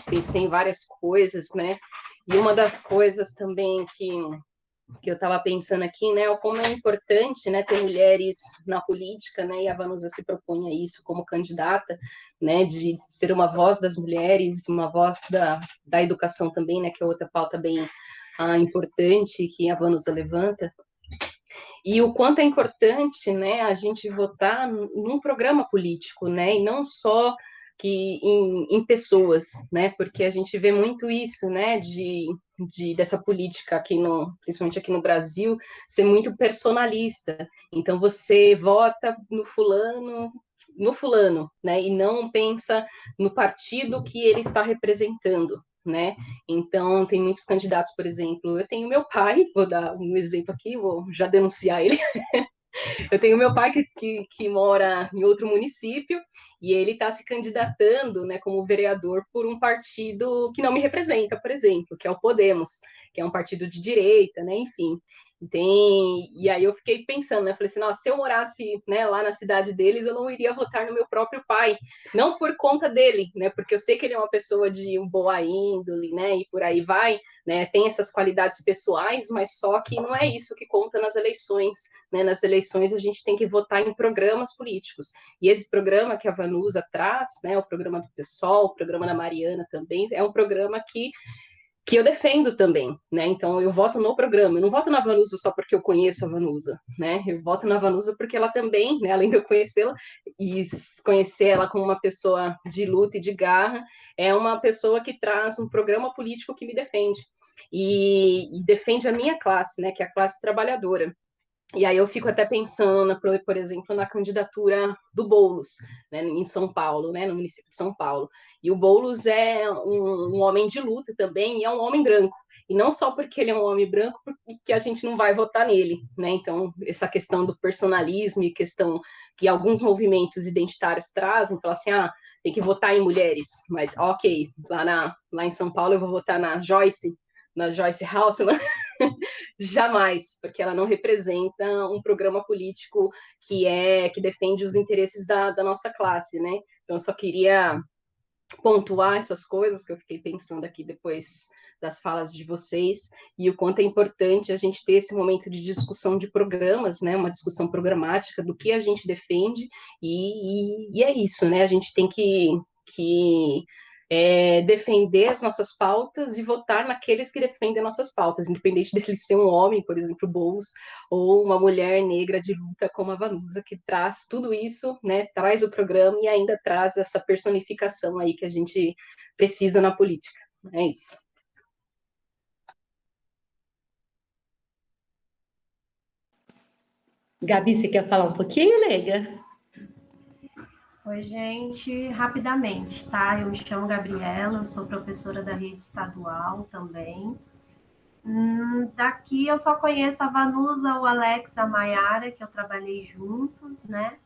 pensei em várias coisas, né? E uma das coisas também que eu estava pensando aqui, né, o como é importante, né, ter mulheres na política, né, e a Vanusa se propunha isso como candidata, né, de ser uma voz das mulheres, uma voz da educação também, né, que é outra pauta bem importante que a Vanusa levanta, e o quanto é importante, né, a gente votar num programa político, né, e não só que em pessoas, né, porque a gente vê muito isso, né, dessa política aqui principalmente aqui no Brasil, ser muito personalista. Então você vota no fulano, né, e não pensa no partido que ele está representando, né? Então, tem muitos candidatos, por exemplo, eu tenho meu pai, vou dar um exemplo aqui, vou já denunciar ele. Eu tenho meu pai que mora em outro município e ele está se candidatando, né, como vereador por um partido que não me representa, por exemplo, que é o Podemos, que é um partido de direita, né, enfim. E aí eu fiquei pensando, né? Falei assim, nossa, se eu morasse, né, lá na cidade deles, eu não iria votar no meu próprio pai, não por conta dele, né? Porque eu sei que ele é uma pessoa de boa índole, né? E por aí vai, né? Tem essas qualidades pessoais, mas só que não é isso que conta nas eleições, né? Nas eleições a gente tem que votar em programas políticos. E esse programa que a Vanusa traz, né? O programa do PSOL, o programa da Mariana também, é um programa que eu defendo também, né? Então eu voto no programa, eu não voto na Vanusa só porque eu conheço a Vanusa, né? Eu voto na Vanusa porque ela também, né, além de eu conhecê-la e conhecer ela como uma pessoa de luta e de garra, é uma pessoa que traz um programa político que me defende e defende a minha classe, né, que é a classe trabalhadora. E aí eu fico até pensando, por exemplo, na candidatura do Boulos, né, em São Paulo, né, no município de São Paulo. E o Boulos é um homem de luta também, e é um homem branco. E não só porque ele é um homem branco, que a gente não vai votar nele, né? Então, essa questão do personalismo e questão que alguns movimentos identitários trazem, falar assim, tem que votar em mulheres. Mas, ok, lá em São Paulo eu vou votar na Joyce Hasselman, jamais, porque ela não representa um programa político que defende os interesses da nossa classe, né? Então, eu só queria pontuar essas coisas que eu fiquei pensando aqui depois das falas de vocês, e o quanto é importante a gente ter esse momento de discussão de programas, né, uma discussão programática do que a gente defende, e é isso, né, a gente tem que defender as nossas pautas e votar naqueles que defendem nossas pautas, independente dele ser um homem, por exemplo, Boulos, ou uma mulher negra de luta como a Vanusa, que traz tudo isso, né, traz o programa e ainda traz essa personificação aí que a gente precisa na política. É isso. Gabi, você quer falar um pouquinho, nega? Oi, gente, rapidamente, tá? Eu me chamo Gabriela, eu sou professora da rede estadual também. Daqui eu só conheço a Vanusa, o Alex, a Maiara, que eu trabalhei juntos, né?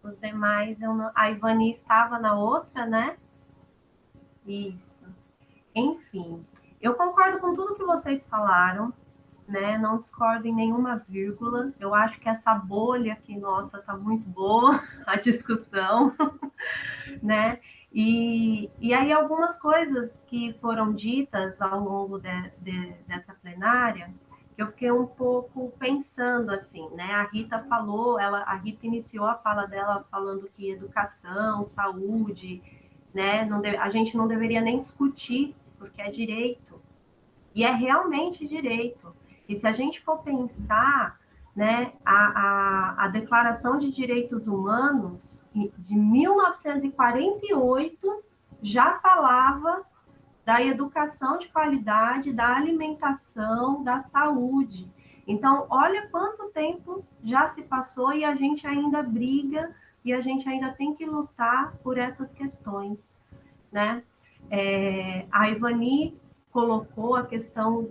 Os demais, a Ivani estava na outra, né? Isso. Enfim, eu concordo com tudo que vocês falaram, né? Não discordo em nenhuma vírgula. Eu acho que essa bolha aqui, nossa, tá muito boa a discussão, né? E aí algumas coisas que foram ditas ao longo dessa plenária, eu fiquei um pouco pensando assim, né? A Rita falou, a Rita iniciou a fala dela falando que educação, saúde, né? A gente não deveria nem discutir, porque é direito. E é realmente direito. E se a gente for pensar, né, a Declaração de Direitos Humanos de 1948 já falava da educação de qualidade, da alimentação, da saúde. Então, olha quanto tempo já se passou e a gente ainda briga e a gente ainda tem que lutar por essas questões, né? A Ivani colocou a questão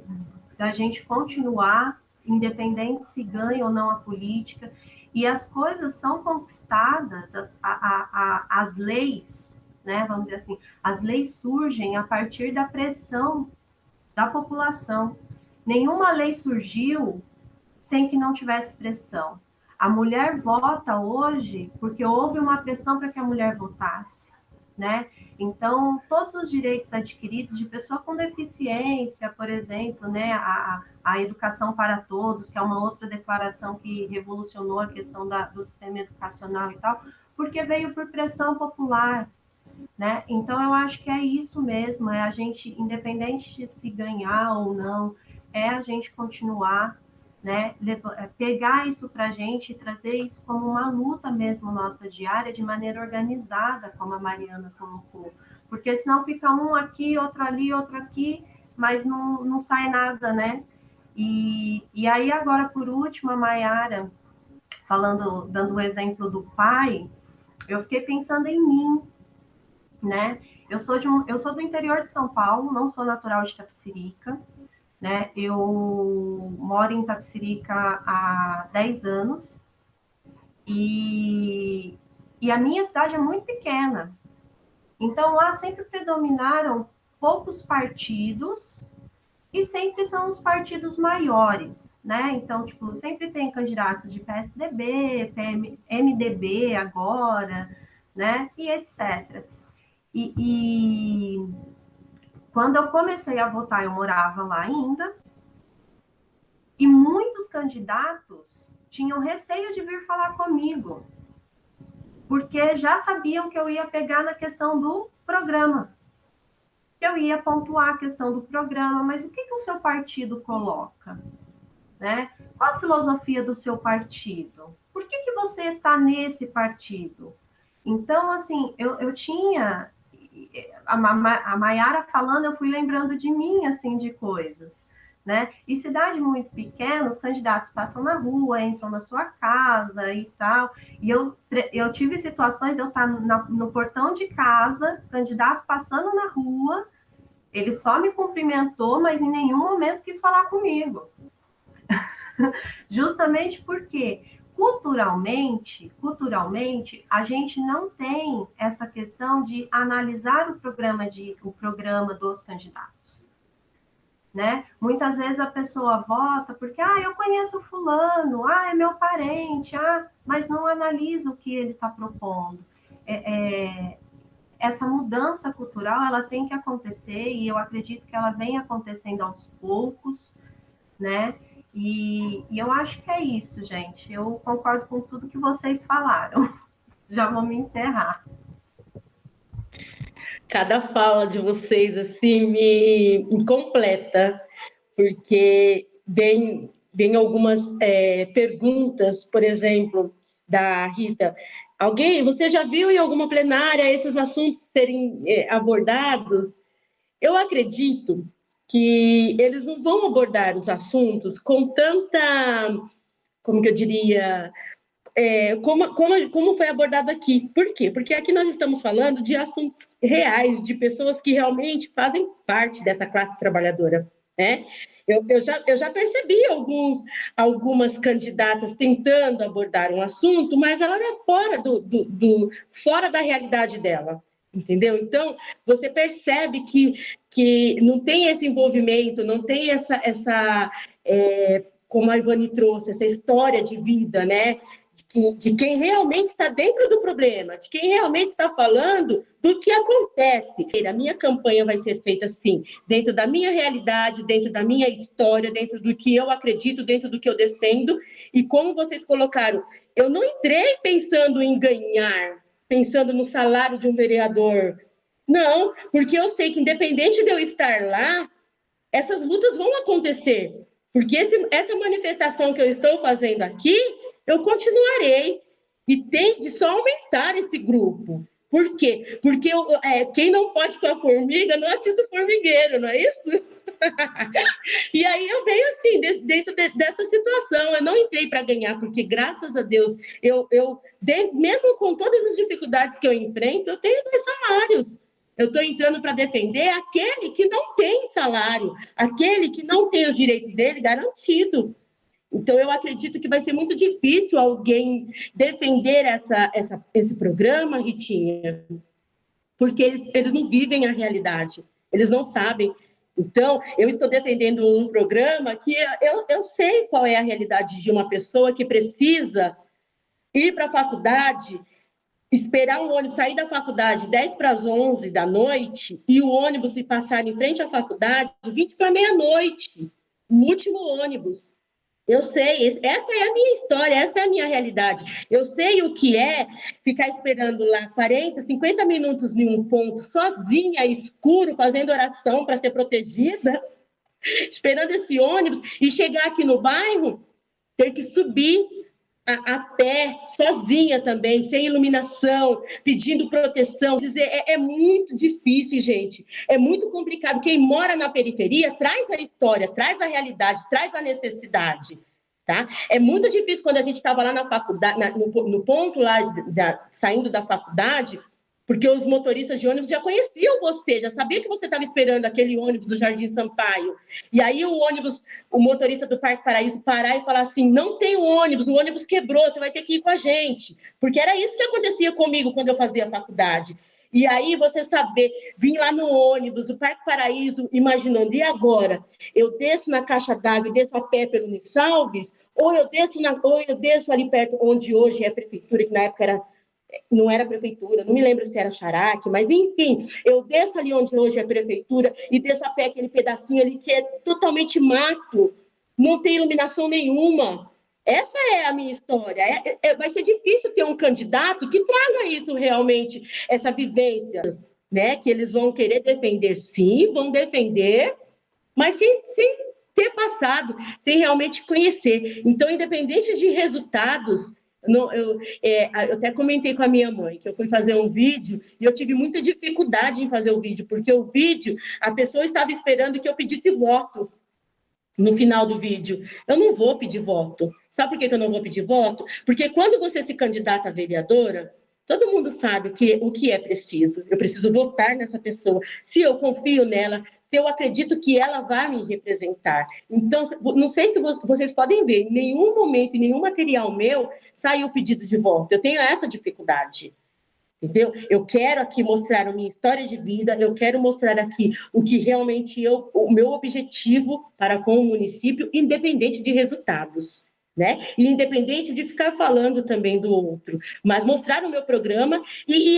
da gente continuar, independente se ganha ou não a política, e as coisas são conquistadas, as leis, né, vamos dizer assim, as leis surgem a partir da pressão da população. Nenhuma lei surgiu sem que não tivesse pressão. A mulher vota hoje porque houve uma pressão para que a mulher votasse, né? Então, todos os direitos adquiridos de pessoa com deficiência, por exemplo, né, a educação para todos, que é uma outra declaração que revolucionou a questão do sistema educacional e tal, porque veio por pressão popular, né? Então, eu acho que é isso mesmo, é a gente, independente de se ganhar ou não, é a gente continuar, né, pegar isso para a gente e trazer isso como uma luta mesmo nossa diária, de maneira organizada, como a Mariana colocou. Porque senão fica um aqui, outro ali, outro aqui, mas não sai nada, né? E aí agora, por último, a Maiara, dando o exemplo do pai, eu fiquei pensando em mim, né? Eu sou do interior de São Paulo, não sou natural de Itapecerica, né? Eu moro em Itapecerica há 10 anos e a minha cidade é muito pequena. Então, lá sempre predominaram poucos partidos e sempre são os partidos maiores, né? Então, tipo, sempre tem candidatos de PSDB, MDB agora, né? E etc. E quando eu comecei a votar, eu morava lá ainda, e muitos candidatos tinham receio de vir falar comigo, porque já sabiam que eu ia pegar na questão do programa, que eu ia pontuar a questão do programa, mas o que o seu partido coloca? Né? Qual a filosofia do seu partido? Por que você está nesse partido? Então, assim, eu tinha... A Maiara falando, eu fui lembrando de mim, assim, de coisas, né? E cidade muito pequena, os candidatos passam na rua, entram na sua casa e tal. E eu tive situações de eu estar no portão de casa, candidato passando na rua, ele só me cumprimentou, mas em nenhum momento quis falar comigo. Justamente porque culturalmente, a gente não tem essa questão de analisar o programa dos candidatos, né? Muitas vezes a pessoa vota porque, eu conheço fulano, é meu parente, mas não analisa o que ele está propondo. Essa mudança cultural, ela tem que acontecer, e eu acredito que ela vem acontecendo aos poucos, né? E eu acho que é isso, gente. Eu concordo com tudo que vocês falaram. Já vou me encerrar. cada fala de vocês assim me completa, porque vem algumas perguntas, por exemplo, da Rita. Você já viu em alguma plenária esses assuntos serem abordados? Eu acredito que eles não vão abordar os assuntos com tanta, como que eu diria, como foi abordado aqui. Por quê? Porque aqui nós estamos falando de assuntos reais, de pessoas que realmente fazem parte dessa classe trabalhadora, né? Eu já percebi algumas candidatas tentando abordar um assunto, mas ela é fora da realidade dela, entendeu? Então, você percebe que não tem esse envolvimento, não tem como a Ivani trouxe, essa história de vida, né? De quem realmente está dentro do problema, de quem realmente está falando do que acontece. A minha campanha vai ser feita assim, dentro da minha realidade, dentro da minha história, dentro do que eu acredito, dentro do que eu defendo. E como vocês colocaram, eu não entrei pensando em ganhar, pensando no salário de um vereador. Não, porque eu sei que independente de eu estar lá, essas lutas vão acontecer. Porque essa manifestação que eu estou fazendo aqui, eu continuarei. E tem de só aumentar esse grupo. Por quê? Porque quem não pode com a formiga não atiça o formigueiro, não é isso? E aí eu venho assim, dentro dessa situação. Eu não entrei para ganhar, porque graças a Deus, mesmo com todas as dificuldades que eu enfrento, eu tenho 2 salários. Eu estou entrando para defender aquele que não tem salário, aquele que não tem os direitos dele garantidos. Então, eu acredito que vai ser muito difícil alguém defender esse programa, Ritinha, porque eles não vivem a realidade, eles não sabem. Então, eu estou defendendo um programa que eu sei qual é a realidade de uma pessoa que precisa ir para a faculdade, esperar um ônibus sair da faculdade 10 para as 11 da noite e o ônibus se passar em frente à faculdade 20 para meia-noite, o último ônibus. Eu sei, essa é a minha história, essa é a minha realidade. Eu sei o que é ficar esperando lá 40, 50 minutos em um ponto, sozinha, escuro, fazendo oração para ser protegida, esperando esse ônibus e chegar aqui no bairro, ter que subir a pé, sozinha também, sem iluminação, pedindo proteção. É muito difícil, gente. É muito complicado. Quem mora na periferia traz a história, traz a realidade, traz a necessidade. Tá? É muito difícil quando a gente estava lá na faculdade, no ponto lá, saindo da faculdade, porque os motoristas de ônibus já conheciam você, já sabia que você estava esperando aquele ônibus do Jardim Sampaio. E aí o motorista do Parque Paraíso parar e falar assim, não tem o ônibus quebrou, você vai ter que ir com a gente. Porque era isso que acontecia comigo quando eu fazia a faculdade. E aí você saber, vir lá no ônibus, o Parque Paraíso, imaginando, e agora? Eu desço na caixa d'água e desço a pé pelo Unisalves, ou eu desço ali perto, onde hoje é a prefeitura, que na época não era prefeitura, não me lembro se era Xaraque, mas enfim, eu desço ali onde hoje é a prefeitura e desço a pé aquele pedacinho ali que é totalmente mato, não tem iluminação nenhuma. Essa é a minha história. Vai ser difícil ter um candidato que traga isso realmente, essa vivência, né? Que eles vão querer defender, sim, vão defender, mas sem ter passado, sem realmente conhecer. Então, independente de resultados, eu até comentei com a minha mãe que eu fui fazer um vídeo e eu tive muita dificuldade em fazer o vídeo, porque o vídeo, a pessoa estava esperando que eu pedisse voto no final do vídeo. Eu não vou pedir voto. Sabe por que eu não vou pedir voto? Porque quando você se candidata a vereadora, todo mundo sabe o que é preciso. Eu preciso votar nessa pessoa. Se eu confio nela, se eu acredito que ela vai me representar. Então, não sei se vocês podem ver, em nenhum momento, em nenhum material meu, saiu o pedido de voto. Eu tenho essa dificuldade. Entendeu? Eu quero aqui mostrar a minha história de vida, eu quero mostrar aqui o que realmente o meu objetivo para com o município, independente de resultados, né? E independente de ficar falando também do outro, mas mostrar o meu programa e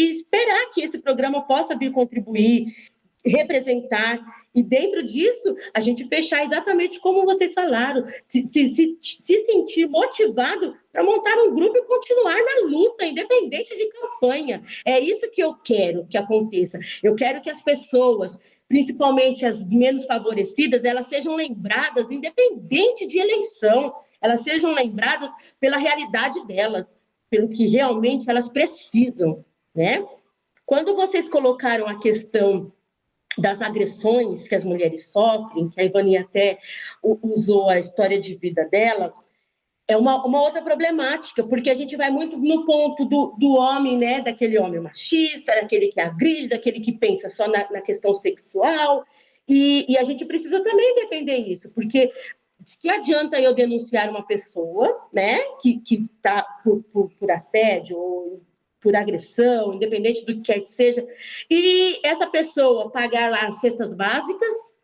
esperar que esse programa possa vir contribuir, representar E dentro disso, a gente fechar exatamente como vocês falaram, se sentir motivado para montar um grupo e continuar na luta, independente de campanha. É isso que eu quero que aconteça. Eu quero que as pessoas, principalmente as menos favorecidas, elas sejam lembradas, independente de eleição, elas sejam lembradas pela realidade delas, pelo que realmente elas precisam, né? Quando vocês colocaram a questão das agressões que as mulheres sofrem, que a Ivani até usou a história de vida dela, é uma outra problemática, porque a gente vai muito no ponto do homem, né, daquele homem machista, daquele que agride, daquele que pensa só na questão sexual, e a gente precisa também defender isso, porque que adianta eu denunciar uma pessoa, né, que está por assédio ou por agressão, independente do que quer que seja, e essa pessoa pagar lá as cestas básicas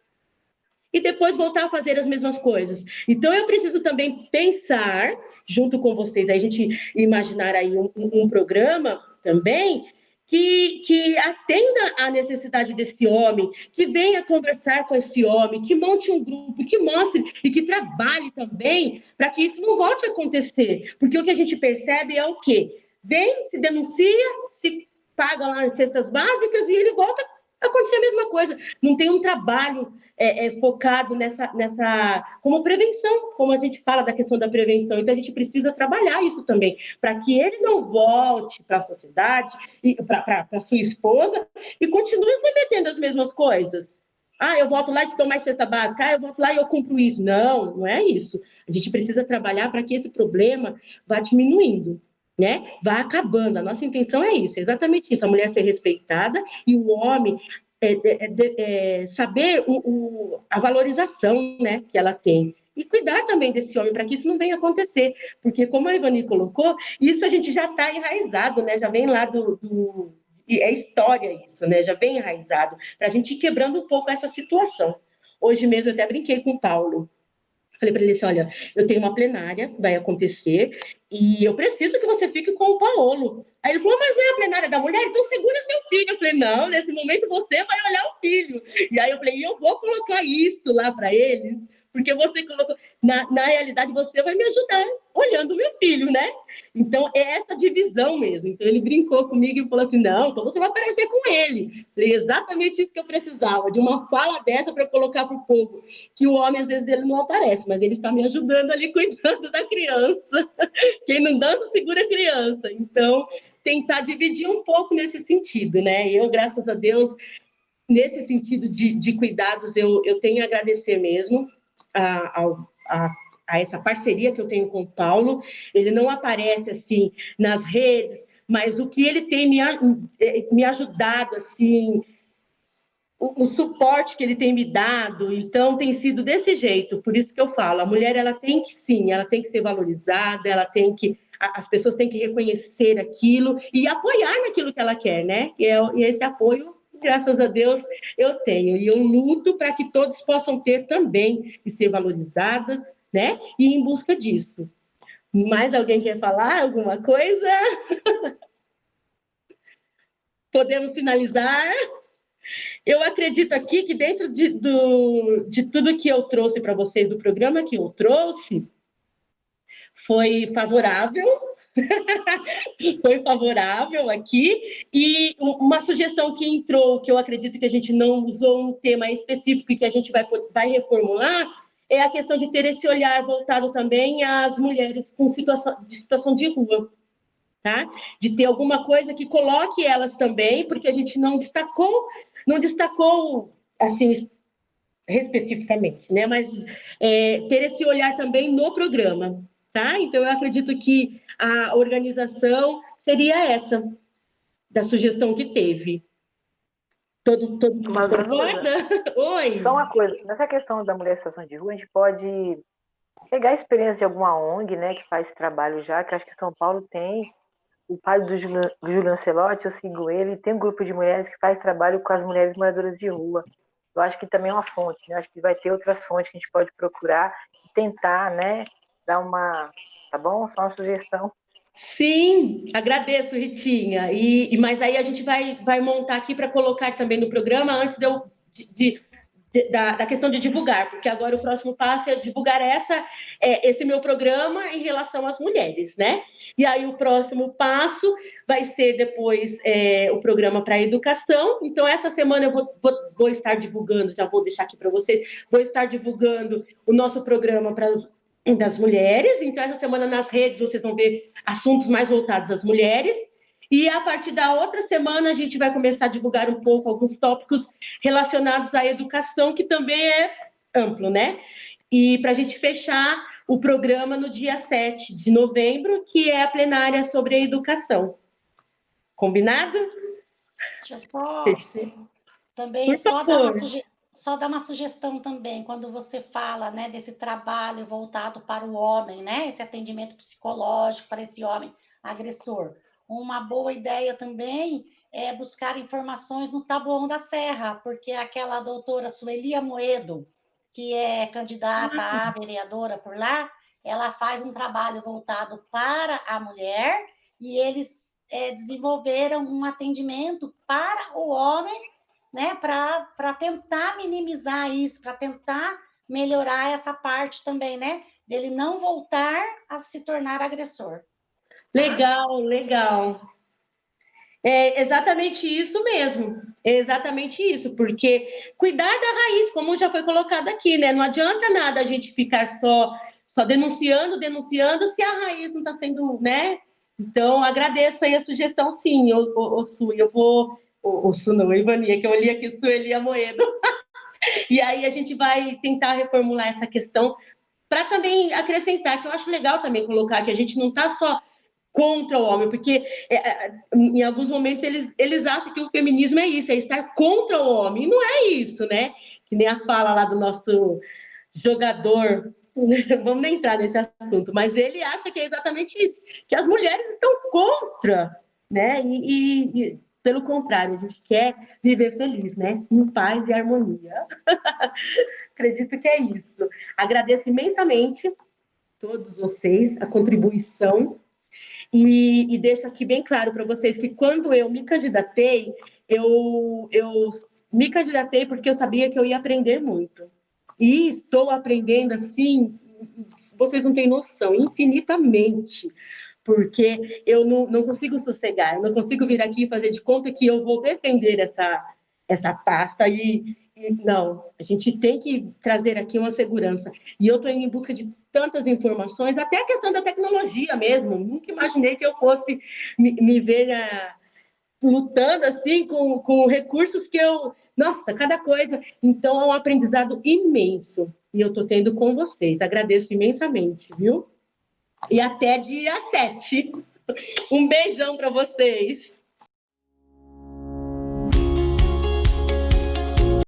e depois voltar a fazer as mesmas coisas. Então, eu preciso também pensar, junto com vocês, a gente imaginar aí um programa também que atenda à necessidade desse homem, que venha conversar com esse homem, que monte um grupo, que mostre e que trabalhe também para que isso não volte a acontecer. Porque o que a gente percebe é o quê? Vem, se denuncia, se paga lá as cestas básicas e ele volta a acontecer a mesma coisa. Não tem um trabalho focado nessa como prevenção, como a gente fala da questão da prevenção. Então, a gente precisa trabalhar isso também, para que ele não volte para a sociedade, para sua esposa, e continue cometendo as mesmas coisas. Ah, eu volto lá e te dou mais cesta básica. Ah, eu volto lá e eu cumpro isso. Não, não é isso. A gente precisa trabalhar para que esse problema vá diminuindo, né? Vai acabando. A nossa intenção é isso, é exatamente isso, a mulher ser respeitada e o homem saber a valorização, né, que ela tem. E cuidar também desse homem para que isso não venha acontecer. Porque, como a Ivani colocou, isso a gente já está enraizado, né? Já vem lá é história isso, né? Já vem enraizado, para a gente ir quebrando um pouco essa situação. Hoje mesmo eu até brinquei com o Paulo. Falei para ele assim, olha, eu tenho uma plenária que vai acontecer e eu preciso que você fique com o Paolo. Aí ele falou, mas não é a plenária da mulher? Então segura seu filho. Eu falei, não, nesse momento você vai olhar o filho. E aí eu falei, eu vou colocar isso lá para eles, porque você colocou... Na realidade, você vai me ajudar olhando o meu filho, né? Então, é essa divisão mesmo. Então, ele brincou comigo e falou assim, não, então você vai aparecer com ele. Falei, exatamente isso que eu precisava, de uma fala dessa para colocar para o povo, que o homem, às vezes, ele não aparece, mas ele está me ajudando ali, cuidando da criança. Quem não dança, segura a criança. Então, tentar dividir um pouco nesse sentido, né? Eu, graças a Deus, nesse sentido de cuidados, eu tenho a agradecer mesmo a essa parceria que eu tenho com o Paulo. Ele não aparece assim nas redes, mas o que ele tem me ajudado, assim, o suporte que ele tem me dado, então tem sido desse jeito. Por isso que eu falo, a mulher ela tem que sim, ela tem que ser valorizada, as pessoas têm que reconhecer aquilo e apoiar naquilo que ela quer, né? E esse apoio, graças a Deus, eu tenho. E eu luto para que todos possam ter também e ser valorizada, né? E em busca disso. Mais alguém quer falar alguma coisa? Podemos finalizar? Eu acredito aqui que dentro de tudo que eu trouxe para vocês, do programa que eu trouxe, foi favorável. Foi favorável aqui, e uma sugestão que entrou, que eu acredito que a gente não usou um tema específico e que a gente vai reformular, é a questão de ter esse olhar voltado também às mulheres com situação de rua, tá? De ter alguma coisa que coloque elas também, porque a gente não destacou assim, especificamente, né? Mas ter esse olhar também no programa, tá? Então, eu acredito que a organização seria essa, da sugestão que teve. Todo mundo concorda? Oi? Só uma coisa, nessa questão da mulher em situação de rua, a gente pode pegar a experiência de alguma ONG, né, que faz esse trabalho já, que acho que São Paulo tem, o pai do Julian Celotti, eu sigo ele, tem um grupo de mulheres que faz trabalho com as mulheres moradoras de rua. Eu acho que também é uma fonte, né? Acho que vai ter outras fontes que a gente pode procurar e tentar, né, dar uma... Tá bom? Só uma sugestão. Sim, agradeço, Ritinha. Mas aí a gente vai montar aqui para colocar também no programa, antes de da questão de divulgar, porque agora o próximo passo é divulgar esse meu programa em relação às mulheres, né? E aí o próximo passo vai ser depois o programa para a educação. Então, essa semana eu vou estar divulgando, já vou deixar aqui para vocês, vou estar divulgando o nosso programa das mulheres. Então, essa semana nas redes vocês vão ver assuntos mais voltados às mulheres. E a partir da outra semana a gente vai começar a divulgar um pouco alguns tópicos relacionados à educação, que também é amplo, né? E para a gente fechar o programa no dia 7 de novembro, que é a plenária sobre a educação. Combinado? Deixa eu só também Por favor. só dar uma sugestão também, quando você fala, né, desse trabalho voltado para o homem, né, esse atendimento psicológico para esse homem agressor. Uma boa ideia também é buscar informações no Taboão da Serra, porque aquela doutora Sueli Amoedo, que é candidata a vereadora por lá, ela faz um trabalho voltado para a mulher e eles desenvolveram um atendimento para o homem, né, para tentar minimizar isso, para tentar melhorar essa parte também, né, dele não voltar a se tornar agressor. Legal, legal. É exatamente isso mesmo. É exatamente isso, porque cuidar da raiz, como já foi colocado aqui, né? Não adianta nada a gente ficar só denunciando, se a raiz não está sendo, né? Então, agradeço aí a sugestão, sim, o Su, eu vou... O Su não, Ivania, que eu li aqui, Sueli Amoedo. E aí a gente vai tentar reformular essa questão para também acrescentar, que eu acho legal também colocar que a gente não está só contra o homem, porque em alguns momentos eles acham que o feminismo é isso, é estar contra o homem, e não é isso, né? Que nem a fala lá do nosso jogador, vamos nem entrar nesse assunto, mas ele acha que é exatamente isso, que as mulheres estão contra, né? E pelo contrário, a gente quer viver feliz, né? Em paz e harmonia. Acredito que é isso. Agradeço imensamente todos vocês, a contribuição. E deixo aqui bem claro para vocês que quando eu me candidatei, eu me candidatei porque eu sabia que eu ia aprender muito. E estou aprendendo, assim, vocês não têm noção, infinitamente. Porque eu não consigo sossegar, eu não consigo vir aqui e fazer de conta que eu vou defender essa pasta não, a gente tem que trazer aqui uma segurança. E eu estou indo em busca de tantas informações, até a questão da tecnologia mesmo. Nunca imaginei que eu fosse me ver lutando assim com recursos que eu... Nossa, cada coisa. Então, é um aprendizado imenso. E eu estou tendo com vocês. Agradeço imensamente, viu? E até dia 7. Um beijão para vocês.